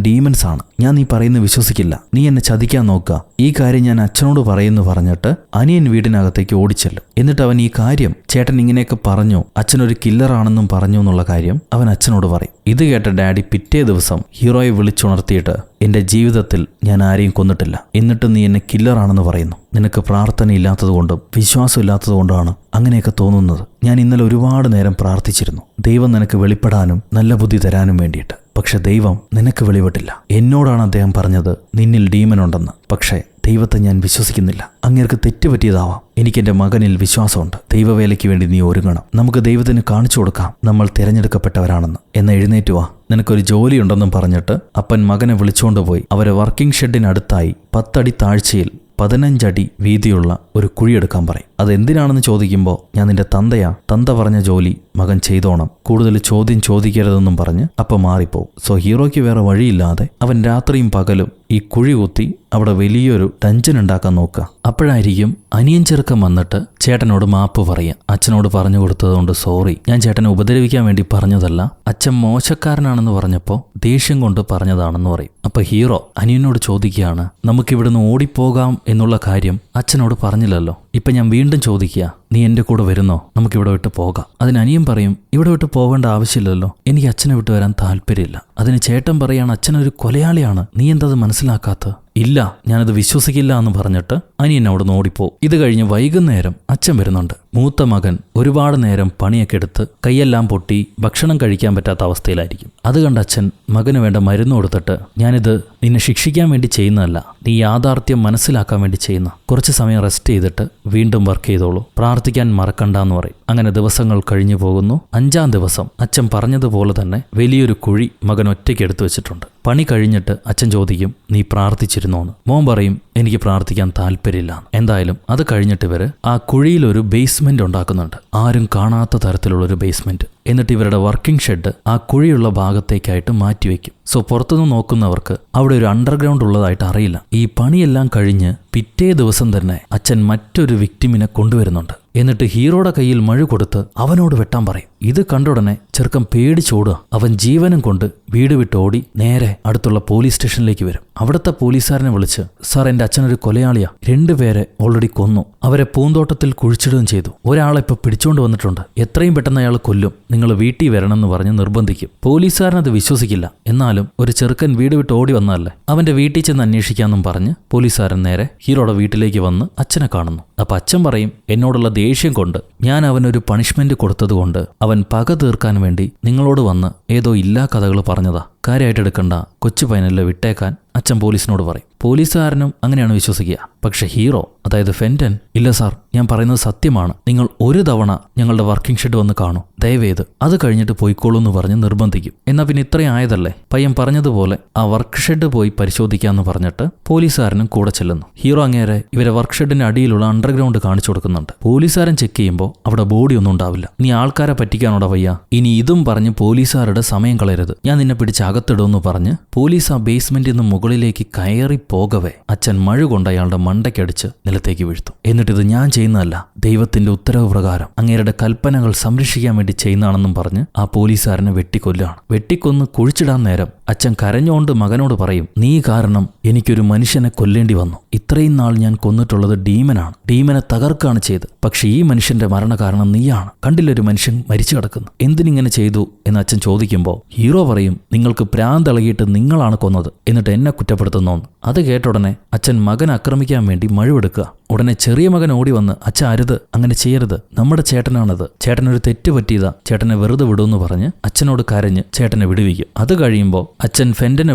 ഡീമൻസ് ആണ്, ഞാൻ നീ പറയുന്നത് വിശ്വസിക്കില്ല, നീ എന്നെ ചതിക്കാൻ നോക്കുക, ഈ കാര്യം ഞാൻ അച്ഛനോട് പറയുന്നു പറഞ്ഞിട്ട് അനിയൻ വീടിനകത്തേക്ക് ഓടിച്ചെല്ലും. എന്നിട്ട് അവൻ ഈ കാര്യം ചേട്ടൻ ഇങ്ങനെയൊക്കെ പറഞ്ഞു, അച്ഛനൊരു കില്ലറാണെന്നും പറഞ്ഞു എന്നുള്ള കാര്യം അവൻ അച്ഛനോട് പറയും. ഇത് കേട്ട ഡാഡി പിറ്റേ ദിവസം ഹീറോയെ വിളിച്ചുണർത്തിയിട്ട് എന്റെ ജീവിതത്തിൽ ഞാൻ ആരെയും കൊന്നിട്ടില്ല, എന്നിട്ട് നീ എന്നെ കില്ലറാണെന്ന് പറയുന്നു, നിനക്ക് പ്രാർത്ഥന ഇല്ലാത്തതുകൊണ്ടും വിശ്വാസം ഇല്ലാത്തതുകൊണ്ടാണ് അങ്ങനെയൊക്കെ തോന്നുന്നത്. ഞാൻ ഇന്നലെ ഒരുപാട് നേരം പ്രാർത്ഥിച്ചിരുന്നു, ദൈവം നിനക്ക് വെളിപ്പെടാനും നല്ല ബുദ്ധി തരാനും വേണ്ടിയിട്ട്. പക്ഷെ ദൈവം നിനക്ക് വെളിപ്പെട്ടില്ല. എന്നോടാണ് അദ്ദേഹം പറഞ്ഞത് നിന്നിൽ ഡീമനുണ്ടെന്ന്. പക്ഷേ ദൈവത്തെ ഞാൻ വിശ്വസിക്കുന്നില്ല. അങ്ങേർക്ക് തെറ്റുപറ്റിയതാവാം, എനിക്കെന്റെ മകനിൽ വിശ്വാസമുണ്ട്. ദൈവവേലയ്ക്ക് വേണ്ടി നീ ഒരുങ്ങണം. നമുക്ക് ദൈവത്തിന് കാണിച്ചു കൊടുക്കാം നമ്മൾ തിരഞ്ഞെടുക്കപ്പെട്ടവരാണെന്ന്. എന്ന് എഴുന്നേറ്റ് വാ, നിനക്കൊരു ജോലിയുണ്ടെന്നും പറഞ്ഞിട്ട് അപ്പൻ മകനെ വിളിച്ചുകൊണ്ടുപോയി അവരെ വർക്കിംഗ് ഷെഡിനടുത്തായി 10 അടി താഴ്ചയിൽ 15 അടി വീതിയുള്ള ഒരു കുഴിയെടുക്കാൻ പറയും. അതെന്തിനാണെന്ന് ചോദിക്കുമ്പോൾ ഞാൻ നിന്റെ തന്തയാ, തന്ത പറഞ്ഞ ജോലി മകൻ ചെയ്തോണം, കൂടുതൽ ചോദ്യം ചോദിക്കരുതെന്നും പറഞ്ഞ് അപ്പം മാറിപ്പോവും. സോ ഹീറോയ്ക്ക് വേറെ വഴിയില്ലാതെ അവൻ രാത്രിയും പകലും ഈ കുഴി കുത്തി അവിടെ വലിയൊരു ഡഞ്ചൻ ഉണ്ടാക്കാൻ നോക്കുക. അപ്പോഴായിരിക്കും അനിയൻ ചെറുക്കൻ വന്നിട്ട് ചേട്ടനോട് മാപ്പ് പറയാം. അച്ഛനോട് പറഞ്ഞു കൊടുത്തതുകൊണ്ട് സോറി, ഞാൻ ചേട്ടനെ ഉപദ്രവിക്കാൻ വേണ്ടി പറഞ്ഞതല്ല, അച്ഛൻ മോശക്കാരനാണെന്ന് പറഞ്ഞപ്പോൾ ദേഷ്യം കൊണ്ട് പറഞ്ഞതാണെന്ന് പറയും. അപ്പൊ ഹീറോ അനിയനോട് ചോദിക്കുകയാണ്, നമുക്കിവിടുന്ന് ഓടിപ്പോകാം എന്നുള്ള കാര്യം അച്ഛനോട് പറഞ്ഞില്ലല്ലോ, ഇപ്പൊ ഞാൻ വീണ്ടും ചോദിക്കുക, നീ എന്റെ കൂടെ വരുന്നോ, നമുക്കിവിടെ വിട്ട് പോകാം. അതിന് അനിയൻ പറയും, ഇവിടെ വിട്ട് പോകേണ്ട ആവശ്യമില്ലല്ലോ, എനിക്ക് അച്ഛനെ വിട്ട് വരാൻ താല്പര്യമില്ല. അതിന് ചേട്ടൻ പറയാണ്, അച്ഛനൊരു കൊലയാളിയാണ്, നീ എന്തത് മനസ്സിലാക്കാത്ത? ഇല്ല, ഞാനത് വിശ്വസിക്കില്ല എന്ന് പറഞ്ഞിട്ട് അനിയൻ അവിടെ നിന്ന് ഓടിപ്പോവും. ഇത് കഴിഞ്ഞ് വൈകുന്നേരം അച്ഛൻ വരുന്നുണ്ട്. മൂത്ത മകൻ ഒരുപാട് നേരം പണിയൊക്കെ എടുത്ത് കൈയെല്ലാം പൊട്ടി ഭക്ഷണം കഴിക്കാൻ പറ്റാത്ത അവസ്ഥയിലായിരിക്കും. അത് കണ്ട അച്ഛൻ മകന് വേണ്ട മരുന്ന് കൊടുത്തിട്ട്, ഞാനിത് നിന്നെ ശിക്ഷിക്കാൻ വേണ്ടി ചെയ്യുന്നതല്ല, നീ യാഥാർത്ഥ്യം മനസ്സിലാക്കാൻ വേണ്ടി ചെയ്യുന്ന, കുറച്ച് സമയം റെസ്റ്റ് ചെയ്തിട്ട് വീണ്ടും വർക്ക് ചെയ്തോളൂ, പ്രാർത്ഥിക്കാൻ മറക്കണ്ടെന്ന് പറയും. അങ്ങനെ ദിവസങ്ങൾ കഴിഞ്ഞു പോകുന്നു. 5-ാം ദിവസം അച്ഛൻ പറഞ്ഞതുപോലെ തന്നെ വലിയൊരു കുഴി മകൻ ഒറ്റയ്ക്ക് എടുത്തു വെച്ചിട്ടുണ്ട്. പണി കഴിഞ്ഞിട്ട് അച്ഛൻ ചോദിക്കും, നീ പ്രാർത്ഥിച്ചിരുന്നോന്ന്? മോൻ പറയും, എനിക്ക് പ്രാർത്ഥിക്കാൻ താല്പര്യമില്ല. എന്തായാലും അത് കഴിഞ്ഞിട്ട് ഇവര് ആ കുഴിയിലൊരു ബേസ്മെന്റ് ഉണ്ടാക്കുന്നുണ്ട്, ആരും കാണാത്ത തരത്തിലുള്ളൊരു ബേസ്മെന്റ്. എന്നിട്ട് ഇവരുടെ വർക്കിംഗ് ഷെഡ് ആ കുഴിയുള്ള ഭാഗത്തേക്കായിട്ട് മാറ്റിവെക്കും. സോ പുറത്തുനിന്ന് നോക്കുന്നവർക്ക് അവിടെ ഒരു അണ്ടർഗ്രൗണ്ട് ഉള്ളതായിട്ട് അറിയില്ല. ഈ പണിയെല്ലാം കഴിഞ്ഞ് പിറ്റേ ദിവസം തന്നെ അച്ഛൻ മറ്റൊരു വിക്ടിമിനെ കൊണ്ടുവരുന്നുണ്ട്. എന്നിട്ട് ഹീറോയുടെ കയ്യിൽ മഴ കൊടുത്ത് അവനോട് വെട്ടാൻ പറയും. ഇത് കണ്ടുടനെ ചെറുക്കൻ പേടിച്ചോടുക. അവൻ ജീവനും കൊണ്ട് വീട് വിട്ടോടി നേരെ അടുത്തുള്ള പോലീസ് സ്റ്റേഷനിലേക്ക് വരും. അവിടുത്തെ പോലീസുകാരനെ വിളിച്ച്, സാർ, എന്റെ അച്ഛനൊരു കൊലയാളിയാ, 2 പേരെ ഓൾറെഡി കൊന്നു, അവരെ പൂന്തോട്ടത്തിൽ കുഴിച്ചിടുകയും ചെയ്തു, ഒരാളെ ഇപ്പൊ പിടിച്ചോണ്ട് വന്നിട്ടുണ്ട്, എത്രയും പെട്ടെന്ന് അയാൾ കൊല്ലും, നിങ്ങൾ വീട്ടിൽ വരണമെന്ന് പറഞ്ഞ് നിർബന്ധിക്കും. പോലീസുകാരനത് വിശ്വസിക്കില്ല. എന്നാലും ഒരു ചെറുക്കൻ വീട് വിട്ട് ഓടി വന്നതല്ലേ, അവന്റെ വീട്ടിൽ ചെന്ന് അന്വേഷിക്കാമെന്നും പറഞ്ഞ് പോലീസുകാരൻ നേരെ ഹീറോയുടെ വീട്ടിലേക്ക് വന്ന് അച്ഛനെ കാണുന്നു. അപ്പൊ അച്ഛൻ പറയും, എന്നോടുള്ള ദേഷ്യം കൊണ്ട് ഞാൻ അവനൊരു പണിഷ്മെന്റ് കൊടുത്തതുകൊണ്ട് അവൻ പക തീർക്കാൻ വേണ്ടി നിങ്ങളോട് വന്ന് ഏതോ ഇല്ലാ കഥകൾ പറഞ്ഞതാ, കാര്യമായിട്ട് എടുക്കണ്ട, കൊച്ചു പയ്യനല്ലേ, വിട്ടേക്കാൻ അച്ഛൻ പോലീസിനോട് പറയും. പോലീസുകാരനും അങ്ങനെയാണ് വിശ്വസിക്കുക. പക്ഷെ ഹീറോ, അതായത് ഫെന്റൻ, ഇല്ല സാർ, ഞാൻ പറയുന്നത് സത്യമാണ്, നിങ്ങൾ ഒരു തവണ ഞങ്ങളുടെ വർക്കിംഗ് ഷെഡ് വന്ന് കാണൂ, ദയവേത് അത് കഴിഞ്ഞിട്ട് പോയിക്കോളൂ എന്ന് പറഞ്ഞ് നിർബന്ധിക്കും. എന്നാൽ പിന്നെ ഇത്രയും ആയതല്ലേ, പയ്യൻ പറഞ്ഞതുപോലെ ആ വർക്ക് ഷെഡ് പോയി പരിശോധിക്കാമെന്ന് പറഞ്ഞിട്ട് പോലീസുകാരനും കൂടെ ചെല്ലുന്നു. ഹീറോ അങ്ങേരെ ഇവരെ വർക്ക് ഷെഡിന്റെ അടിയിലുള്ള അണ്ടർഗ്രൗണ്ട് കാണിച്ചു കൊടുക്കുന്നുണ്ട്. പോലീസുകാരൻ ചെക്ക് ചെയ്യുമ്പോൾ അവിടെ ബോഡി ഒന്നും ഉണ്ടാവില്ല. നീ ആൾക്കാരെ പറ്റിക്കാനോടാ വയ്യ, ഇനി ഇതും പറഞ്ഞ് പോലീസുകാരുടെ സമയം കളയരുത്, ഞാൻ നിന്നെ പിടിച്ച് അകത്തിടുമെന്ന് പറഞ്ഞ് പോലീസ് ആ ബേസ്മെന്റിൽ നിന്ന് മുകളിലേക്ക് കയറി പോകവേ അച്ഛൻ മഴ കൊണ്ട് അയാളുടെ മണ്ടയ്ക്കടിച്ച് നിലത്തേക്ക് വീഴ്ത്തും. എന്നിട്ടിത് ഞാൻ ചെയ്യുന്നതല്ല, ദൈവത്തിന്റെ ഉത്തരവ് പ്രകാരം അങ്ങേരുടെ കൽപ്പനകൾ സംരക്ഷിക്കാൻ വേണ്ടി ചെയ്യുന്നതാണെന്നും പറഞ്ഞ് ആ പോലീസുകാരനെ വെട്ടിക്കൊല്ലാണ്. വെട്ടിക്കൊന്ന് കുഴിച്ചിടാൻ നേരം അച്ഛൻ കരഞ്ഞുകൊണ്ട് മകനോട് പറയും, നീ കാരണം എനിക്കൊരു മനുഷ്യനെ കൊല്ലേണ്ടി വന്നു, ഇത്രയും നാൾ ഞാൻ കൊന്നിട്ടുള്ളത് ഡീമനാണ്, ഡീമനെ തകർക്കാണ് ചെയ്ത്, പക്ഷെ ഈ മനുഷ്യന്റെ മരണ കാരണം നീയാണ്, കണ്ടില്ലൊരു മനുഷ്യൻ മരിച്ചു കിടക്കുന്നു, എന്തിനിങ്ങനെ ചെയ്തു എന്ന് അച്ഛൻ ചോദിക്കുമ്പോൾ ഹീറോ പറയും, നിങ്ങൾക്ക് പ്രാന്തിളകിയിട്ട് നിങ്ങളാണ് കൊന്നത്, എന്നിട്ട് എന്നെ കുറ്റപ്പെടുത്തുന്നോന്ന്. അത് കേട്ട ഉടനെ അച്ഛൻ മകൻ ആക്രമിക്കാൻ വേണ്ടി മഴുവെടുക്കുക. ഉടനെ ചെറിയ മകൻ ഓടി വന്ന് അച്ഛ അരുത്, അങ്ങനെ ചെയ്യരുത്, നമ്മുടെ ചേട്ടനാണത്, ചേട്ടനൊരു തെറ്റ് പറ്റിയതാ, ചേട്ടനെ വെറുതെ വിടുമെന്ന് പറഞ്ഞ് അച്ഛനോട് കരഞ്ഞ് ചേട്ടനെ വിടുവിക്കും. അത് കഴിയുമ്പോൾ അച്ഛൻ ഫെന്റനെ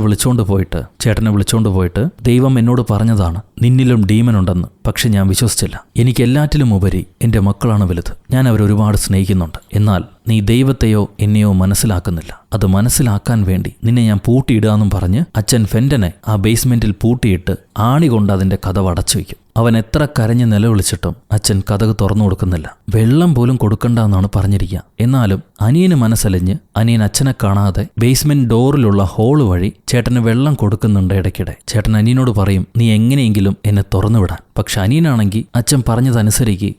ചേട്ടനെ വിളിച്ചോണ്ട് പോയിട്ട് ദൈവം എന്നോട് പറഞ്ഞതാണ് നിന്നിലും ഡീമൻ ഉണ്ടെന്ന്. പക്ഷെ ഞാൻ വിശ്വസിച്ചില്ല. എനിക്ക് എല്ലാറ്റിലും ഉപരി എൻ്റെ മക്കളാണ് വലുത്. ഞാൻ അവരൊരുപാട് സ്നേഹിക്കുന്നുണ്ട്. എന്നാൽ നീ ദൈവത്തെയോ എന്നെയോ മനസ്സിലാക്കുന്നില്ല. അത് മനസ്സിലാക്കാൻ വേണ്ടി നിന്നെ ഞാൻ പൂട്ടിയിടാന്നും പറഞ്ഞ് അച്ഛൻ ഫെന്റനെ ആ ബേസ്മെന്റിൽ പൂട്ടിയിട്ട് ആണി കൊണ്ട് അതിന്റെ കതവ് അടച്ചു വയ്ക്കും. അവൻ എത്ര കരഞ്ഞ് നിലവിളിച്ചിട്ടും അച്ഛൻ കതക് തുറന്നു കൊടുക്കുന്നില്ല. വെള്ളം പോലും കൊടുക്കണ്ടെന്നാണ് പറഞ്ഞിരിക്കുക. എന്നാലും അനിയന് മനസ്സലിഞ്ഞ് അനിയൻ അച്ഛനെ കാണാതെ ബേസ്മെന്റ് ഡോറിലുള്ള ഹോള് വഴി ചേട്ടന് വെള്ളം കൊടുക്കുന്നുണ്ട് ഇടയ്ക്കിടെ. ചേട്ടൻ അനിയനോട് പറയും നീ എങ്ങനെയെങ്കിലും എന്നെ തുറന്നുവിടാൻ. പക്ഷെ അനിയനാണെങ്കിൽ അച്ഛൻ പറഞ്ഞതനുസരിക്ക്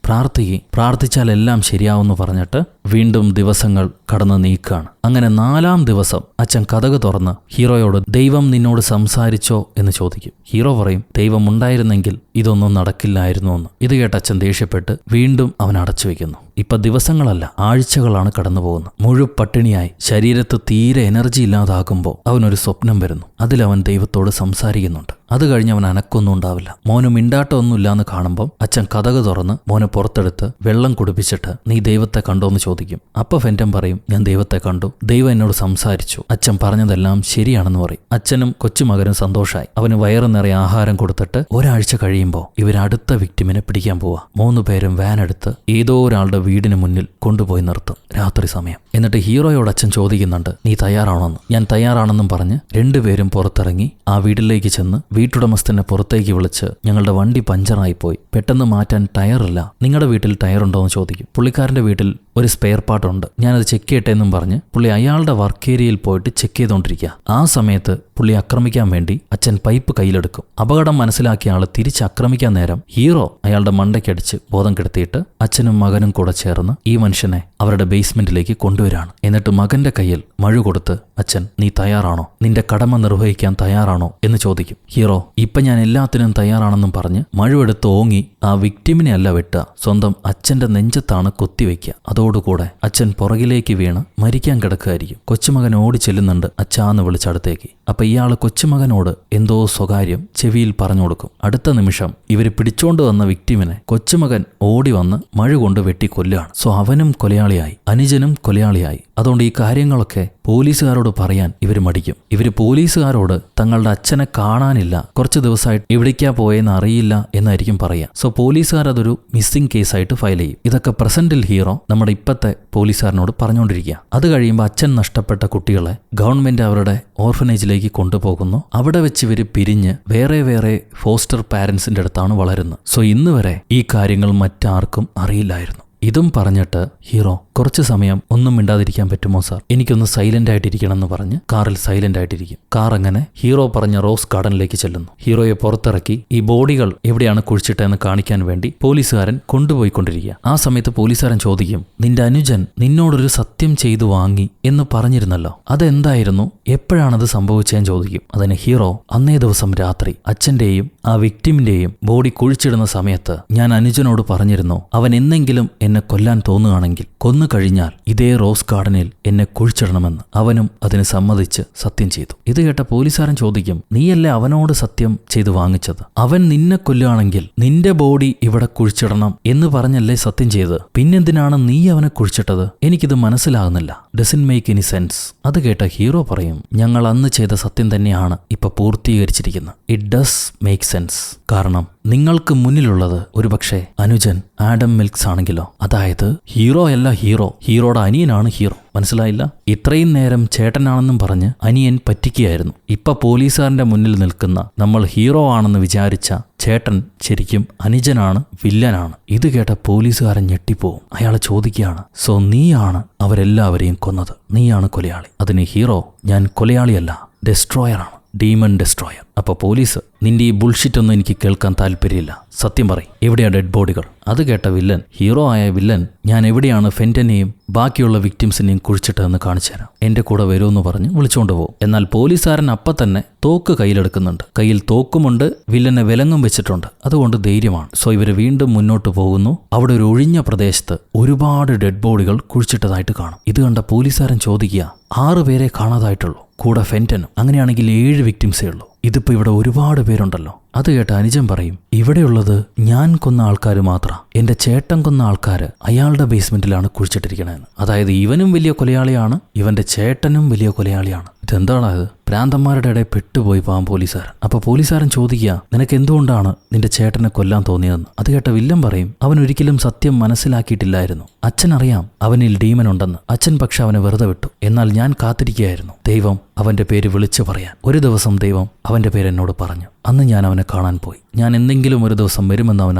പ്രാർത്ഥിച്ചാൽ എല്ലാം ശരിയാവുമെന്ന് പറഞ്ഞിട്ട് വീണ്ടും ദിവസങ്ങൾ കടന്നു നീക്കുകയാണ്. അങ്ങനെ 4-ാം ദിവസം അച്ഛൻ കതക് തുറന്ന് ഹീറോയോട് ദൈവം നിന്നോട് സംസാരിച്ചോ എന്ന് ചോദിക്കും. ഹീറോ പറയും ദൈവം ഉണ്ടായിരുന്നെങ്കിൽ ഇതൊന്നും നടക്കില്ലായിരുന്നു എന്ന്. ഇത് കേട്ട് അച്ഛൻ ദേഷ്യപ്പെട്ട് വീണ്ടും അവൻ അടച്ചു വയ്ക്കുന്നു. ഇപ്പൊ ദിവസങ്ങളല്ല, ആഴ്ചകളാണ് കടന്നു പോകുന്നത്. മുഴുപട്ടിണിയായി ശരീരത്ത് തീരെ എനർജി ഇല്ലാതാകുമ്പോൾ അവനൊരു സ്വപ്നം വരുന്നു. അതിലവൻ ദൈവത്തോട് സംസാരിക്കുന്നുണ്ട്. അത് കഴിഞ്ഞ് അവൻ അനക്കൊന്നും ഉണ്ടാവില്ല. മോന് മിണ്ടാട്ടമൊന്നുമില്ലാന്ന് കാണുമ്പോൾ അച്ഛൻ കതക് തുറന്ന് മോനെ പുറത്തെടുത്ത് വെള്ളം കുടിപ്പിച്ചിട്ട് നീ ദൈവത്തെ കണ്ടോന്ന് ചോദിക്കും. അപ്പൊ ഫെന്റൻ പറയും ഞാൻ ദൈവത്തെ കണ്ടു, ദൈവം എന്നോട് സംസാരിച്ചു, അച്ഛൻ പറഞ്ഞതെല്ലാം ശരിയാണെന്ന് പറയും. അച്ഛനും കൊച്ചുമകനും സന്തോഷമായി. അവന് വയറ് നിറയെ ആഹാരം കൊടുത്തിട്ട് ഒരാഴ്ച കഴിയുമ്പോൾ ഇവരടുത്ത വിക്ടിമിനെ പിടിക്കാൻ പോവാ. 3 പേരും വാനെടുത്ത് ഏതോ ഒരാളുടെ വീടിന് മുന്നിൽ കൊണ്ടുപോയി നിർത്തും രാത്രി സമയം. എന്നിട്ട് ഹീറോയോട് അച്ഛൻ ചോദിക്കുന്നുണ്ട് നീ തയ്യാറാണോന്ന്. ഞാൻ തയ്യാറാണെന്നും പറഞ്ഞ് 2 പേരും പുറത്തിറങ്ങി ആ വീട്ടിലേക്ക് ചെന്ന് വീട്ടുടമസ്ഥനെ പുറത്തേക്ക് വിളിച്ച് ഞങ്ങളുടെ വണ്ടി പഞ്ചറായി പോയി, പെട്ടെന്ന് മാറ്റാൻ ടയറില്ല, നിങ്ങളുടെ വീട്ടിൽ ടയറുണ്ടോയെന്ന് ചോദിക്കും. പുള്ളിക്കാരൻ്റെ വീട്ടിൽ ഒരു സ്പെയർ പാർട്ടുണ്ട്, ഞാനത് ചെക്ക് ചെയ്യട്ടെ എന്നും പറഞ്ഞ് പുള്ളി അയാളുടെ വർക്ക് ഏരിയയിൽ പോയിട്ട് ചെക്ക് ചെയ്തുകൊണ്ടിരിക്കുക. ആ സമയത്ത് പുള്ളി ആക്രമിക്കാൻ വേണ്ടി അച്ഛൻ പൈപ്പ് കയ്യിലെടുക്കും. അപകടം മനസ്സിലാക്കിയ ആള് തിരിച്ചാക്രമിക്കാൻ നേരം ഹീറോ അയാളുടെ മണ്ടയ്ക്കടിച്ച് ബോധം കെടുത്തിയിട്ട് അച്ഛനും മകനും കൂടെ ചേർന്ന് ഈ മനുഷ്യനെ അവരുടെ ബേസ്മെന്റിലേക്ക് കൊണ്ടുവരാണ്. എന്നിട്ട് മകന്റെ കയ്യിൽ മഴു കൊടുത്ത് അച്ഛൻ നീ തയ്യാറാണോ, നിന്റെ കടമ നിർവഹിക്കാൻ തയ്യാറാണോ എന്ന് ചോദിക്കും. ഹീറോ ഇപ്പൊ ഞാൻ എല്ലാത്തിനും തയ്യാറാണെന്നും പറഞ്ഞ് മഴുവെടുത്ത് ഓങ്ങി ആ വിക്ടിമിനെ അല്ല വെട്ടുക, സ്വന്തം അച്ഛന്റെ നെഞ്ചത്താണ് കുത്തിവെക്കുക. അതോടുകൂടെ അച്ഛൻ പുറകിലേക്ക് വീണ് മരിക്കാൻ കിടക്കുകയായിരിക്കും. കൊച്ചുമകൻ ഓടി ചെല്ലുന്നുണ്ട് അച്ഛാന്ന് വിളിച്ചടുത്തേക്ക്. അപ്പൊ ഇയാള് കൊച്ചുമകനോട് എന്തോ സ്വകാര്യം ചെവിയിൽ പറഞ്ഞു കൊടുക്കും. അടുത്ത നിമിഷം ഇവര് പിടിച്ചോണ്ട് വന്ന വിക്ടിമിനെ കൊച്ചുമകൻ ഓടി വന്ന് മഴ കൊണ്ട് വെട്ടി കൊല്ലുകയാണ്. സോ അവനും കൊലയാളിയായി, അനുജനും കൊലയാളിയായി. അതുകൊണ്ട് ഈ കാര്യങ്ങളൊക്കെ പോലീസുകാരോട് പറയാൻ ഇവർ മടിക്കും. ഇവര് പോലീസുകാരോട് തങ്ങളുടെ അച്ഛനെ കാണാനില്ല, കുറച്ച് ദിവസമായിട്ട് എവിടേക്കാ പോയെന്ന് അറിയില്ല എന്നായിരിക്കും പറയുക. സോ പോലീസുകാർ അതൊരു മിസ്സിംഗ് കേസായിട്ട് ഫയൽ ചെയ്യും. ഇതൊക്കെ പ്രസന്റിൽ ഹീറോ നമ്മുടെ ഇപ്പത്തെ പോലീസുകാരനോട് പറഞ്ഞുകൊണ്ടിരിക്കുക. അത് കഴിയുമ്പോൾ അച്ഛൻ നഷ്ടപ്പെട്ട കുട്ടികളെ ഗവൺമെന്റ് അവരുടെ ഓർഫനേജിലേക്ക് കൊണ്ടുപോകുന്നു. അവിടെ വെച്ച് ഇവര് പിരിഞ്ഞ് വേറെ വേറെ ഫോസ്റ്റർ പാരന്റ്സിന്റെ അടുത്താണ് വളരുന്നത്. സോ ഇന്ന് വരെ ഈ കാര്യങ്ങൾ മറ്റാർക്കും അറിയില്ലായിരുന്നു. ഇതും പറഞ്ഞിട്ട് ഹീറോ കുറച്ചു സമയം ഒന്നും മിണ്ടാതിരിക്കാൻ പറ്റുമോ സാർ, എനിക്കൊന്ന് സൈലന്റ് ആയിട്ടിരിക്കണം എന്ന് പറഞ്ഞ് കാറിൽ സൈലന്റ് ആയിട്ടിരിക്കും. കാർ അങ്ങനെ ഹീറോ പറഞ്ഞ റോസ് ഗാർഡനിലേക്ക് ചെല്ലുന്നു. ഹീറോയെ പുറത്തിറക്കി ഈ ബോഡികൾ എവിടെയാണ് കുഴിച്ചിട്ടെന്ന് കാണിക്കാൻ വേണ്ടി പോലീസുകാരൻ കൊണ്ടുപോയിക്കൊണ്ടിരിക്കുക. ആ സമയത്ത് പോലീസുകാരൻ ചോദിക്കും നിന്റെ അനുജൻ നിന്നോടൊരു സത്യം ചെയ്തു വാങ്ങി എന്ന് പറഞ്ഞിരുന്നല്ലോ, അതെന്തായിരുന്നു, എപ്പോഴാണത് സംഭവിച്ചതെന്ന് ചോദിക്കും. അതിന് ഹീറോ അന്നേ ദിവസം രാത്രി അച്ഛന്റെയും ആ വിക്ടിമിന്റെയും ബോഡി കുഴിച്ചിടുന്ന സമയത്ത് ഞാൻ അനുജനോട് പറഞ്ഞിരുന്നു അവൻ എന്നെങ്കിലും എന്നെ കൊല്ലാൻ തോന്നുകയാണെങ്കിൽ കൊന്നു കഴിഞ്ഞാൽ ഇതേ റോസ് ഗാർഡനിൽ എന്നെ കുഴിച്ചിടണമെന്ന്. അവനും അതിന് സമ്മതിച്ച് സത്യം ചെയ്തു. ഇത് കേട്ട പോലീസുകാരൻ ചോദിക്കും നീയല്ലേ അവനോട് സത്യം ചെയ്തു വാങ്ങിച്ചത്, അവൻ നിന്നെ കൊല്ലുകയാണെങ്കിൽ നിന്റെ ബോഡി ഇവിടെ കുഴിച്ചിടണം എന്ന് പറഞ്ഞല്ലേ സത്യം ചെയ്ത്, പിന്നെന്തിനാണ് നീ അവനെ കുഴിച്ചിട്ടത്, എനിക്കിത് മനസ്സിലാകുന്നില്ല, ഡസന്റ് മേക്ക് എനി സെൻസ്. അത് കേട്ട ഹീറോ പറയും ഞങ്ങൾ അന്ന് ചെയ്ത സത്യം തന്നെയാണ് ഇപ്പൊ പൂർത്തീകരിച്ചിരിക്കുന്നത്. It does make sense. കാരണം നിങ്ങൾക്ക് മുന്നിലുള്ളത് ഒരുപക്ഷെ അനുജൻ ആഡം മിൽക്സ് ആണെങ്കിലോ, അതായത് ഹീറോ അല്ല ഹീറോയുടെ അനിയനാണ് ഹീറോ. മനസ്സിലായില്ല? ഇത്രയും നേരം ചേട്ടനാണെന്നും പറഞ്ഞ് അനിയൻ പറ്റിക്കുകയായിരുന്നു. ഇപ്പൊ പോലീസുകാരന്റെ മുന്നിൽ നിൽക്കുന്ന നമ്മൾ ഹീറോ ആണെന്ന് വിചാരിച്ച ചേട്ടൻ ശരിക്കും അനുജനാണ്, വില്ലനാണ്. ഇത് കേട്ട പോലീസുകാരൻ ഞെട്ടിപ്പോവും. അയാൾ ചോദിക്കുകയാണ് സോ നീയാണ് അവരെല്ലാവരെയും കൊന്നത്, നീയാണ് കൊലയാളി. അതിന് ഹീറോ ഞാൻ കൊലയാളിയല്ല, ഡെസ്ട്രോയറാണ്, ഡീമൺ ഡെസ്ട്രോയർ. അപ്പൊ പോലീസ് നിന്റെ ഈ ബുൾഷിറ്റ് ഒന്നും എനിക്ക് കേൾക്കാൻ താല്പര്യമില്ല, സത്യം പറയും, എവിടെയാ ഡെഡ് ബോഡികൾ? അത് കേട്ട വില്ലൻ, ഹീറോ ആയ വില്ലൻ, ഞാൻ എവിടെയാണ് ഫെന്റനെയും ബാക്കിയുള്ള വിക്ടിംസിനെയും കുഴിച്ചിട്ടതെന്ന് കാണിച്ചു തരാം, എന്റെ കൂടെ വരുമെന്ന് പറഞ്ഞ് വിളിച്ചോണ്ട് പോകും. എന്നാൽ പോലീസുകാരൻ അപ്പം തന്നെ തോക്ക് കയ്യിലെടുക്കുന്നുണ്ട്. കയ്യിൽ തോക്കുമുണ്ട്, വില്ലനെ വിലങ്ങും വെച്ചിട്ടുണ്ട്. അതുകൊണ്ട് ധൈര്യമാണ്. സോ ഇവർ വീണ്ടും മുന്നോട്ട് പോകുന്നു. അവിടെ ഒരു ഒഴിഞ്ഞ പ്രദേശത്ത് ഒരുപാട് ഡെഡ് ബോഡികൾ കുഴിച്ചിട്ടതായിട്ട് കാണും. ഇത് കണ്ട പോലീസുകാരൻ ചോദിക്കുക 6 പേരെ കാണാതായിട്ടുള്ളൂ, കൂടെ ഫെന്റനും. അങ്ങനെയാണെങ്കിൽ 7 വിക്ടിംസേ ഉള്ളൂ. ഇതിപ്പോ ഇവിടെ ഒരുപാട് പേരുണ്ടല്ലോ, അത് കേട്ട് അനുജൻ പറയും, ഇവിടെയുള്ളത് ഞാൻ കൊന്ന ആൾക്കാർ മാത്രം, എന്റെ ചേട്ടൻ കൊന്ന ആൾക്കാർ അയാളുടെ ബേസ്മെന്റിലാണ് കുഴിച്ചിട്ടിരിക്കണതെന്ന്. അതായത് ഇവനും വലിയ കൊലയാളിയാണ്, ഇവന്റെ ചേട്ടനും വലിയ കൊലയാളിയാണ്. ഇതെന്താണോ ഇത്? പ്രാന്തന്മാരുടെ ഇടയിൽ പെട്ടുപോയി പാവം പോലീസുകാരൻ. അപ്പൊ പോലീസുകാരൻ ചോദിക്കുക, നിനക്ക് എന്തുകൊണ്ടാണ് നിന്റെ ചേട്ടനെ കൊല്ലാൻ തോന്നിയതെന്ന്. അത് കേട്ട വില്ലൻ പറയും, അവൻ ഒരിക്കലും സത്യം മനസ്സിലാക്കിയിട്ടില്ലായിരുന്നു. അച്ഛൻ അറിയാം അവനിൽ ഡീമൻ ഉണ്ടെന്ന്. അച്ഛൻ പക്ഷെ അവനെ വെറുതെ വിട്ടു. എന്നാൽ ഞാൻ കാത്തിരിക്കുകയായിരുന്നു ദൈവം അവന്റെ പേര് വിളിച്ചു പറയാൻ. ഒരു ദിവസം ദൈവം അവന്റെ പേര് എന്നോട് പറഞ്ഞു. അന്ന് ഞാൻ അവനെ കാണാൻ പോയി. ഞാൻ എന്തെങ്കിലും ഒരു ദിവസം വരുമെന്ന് അവൻ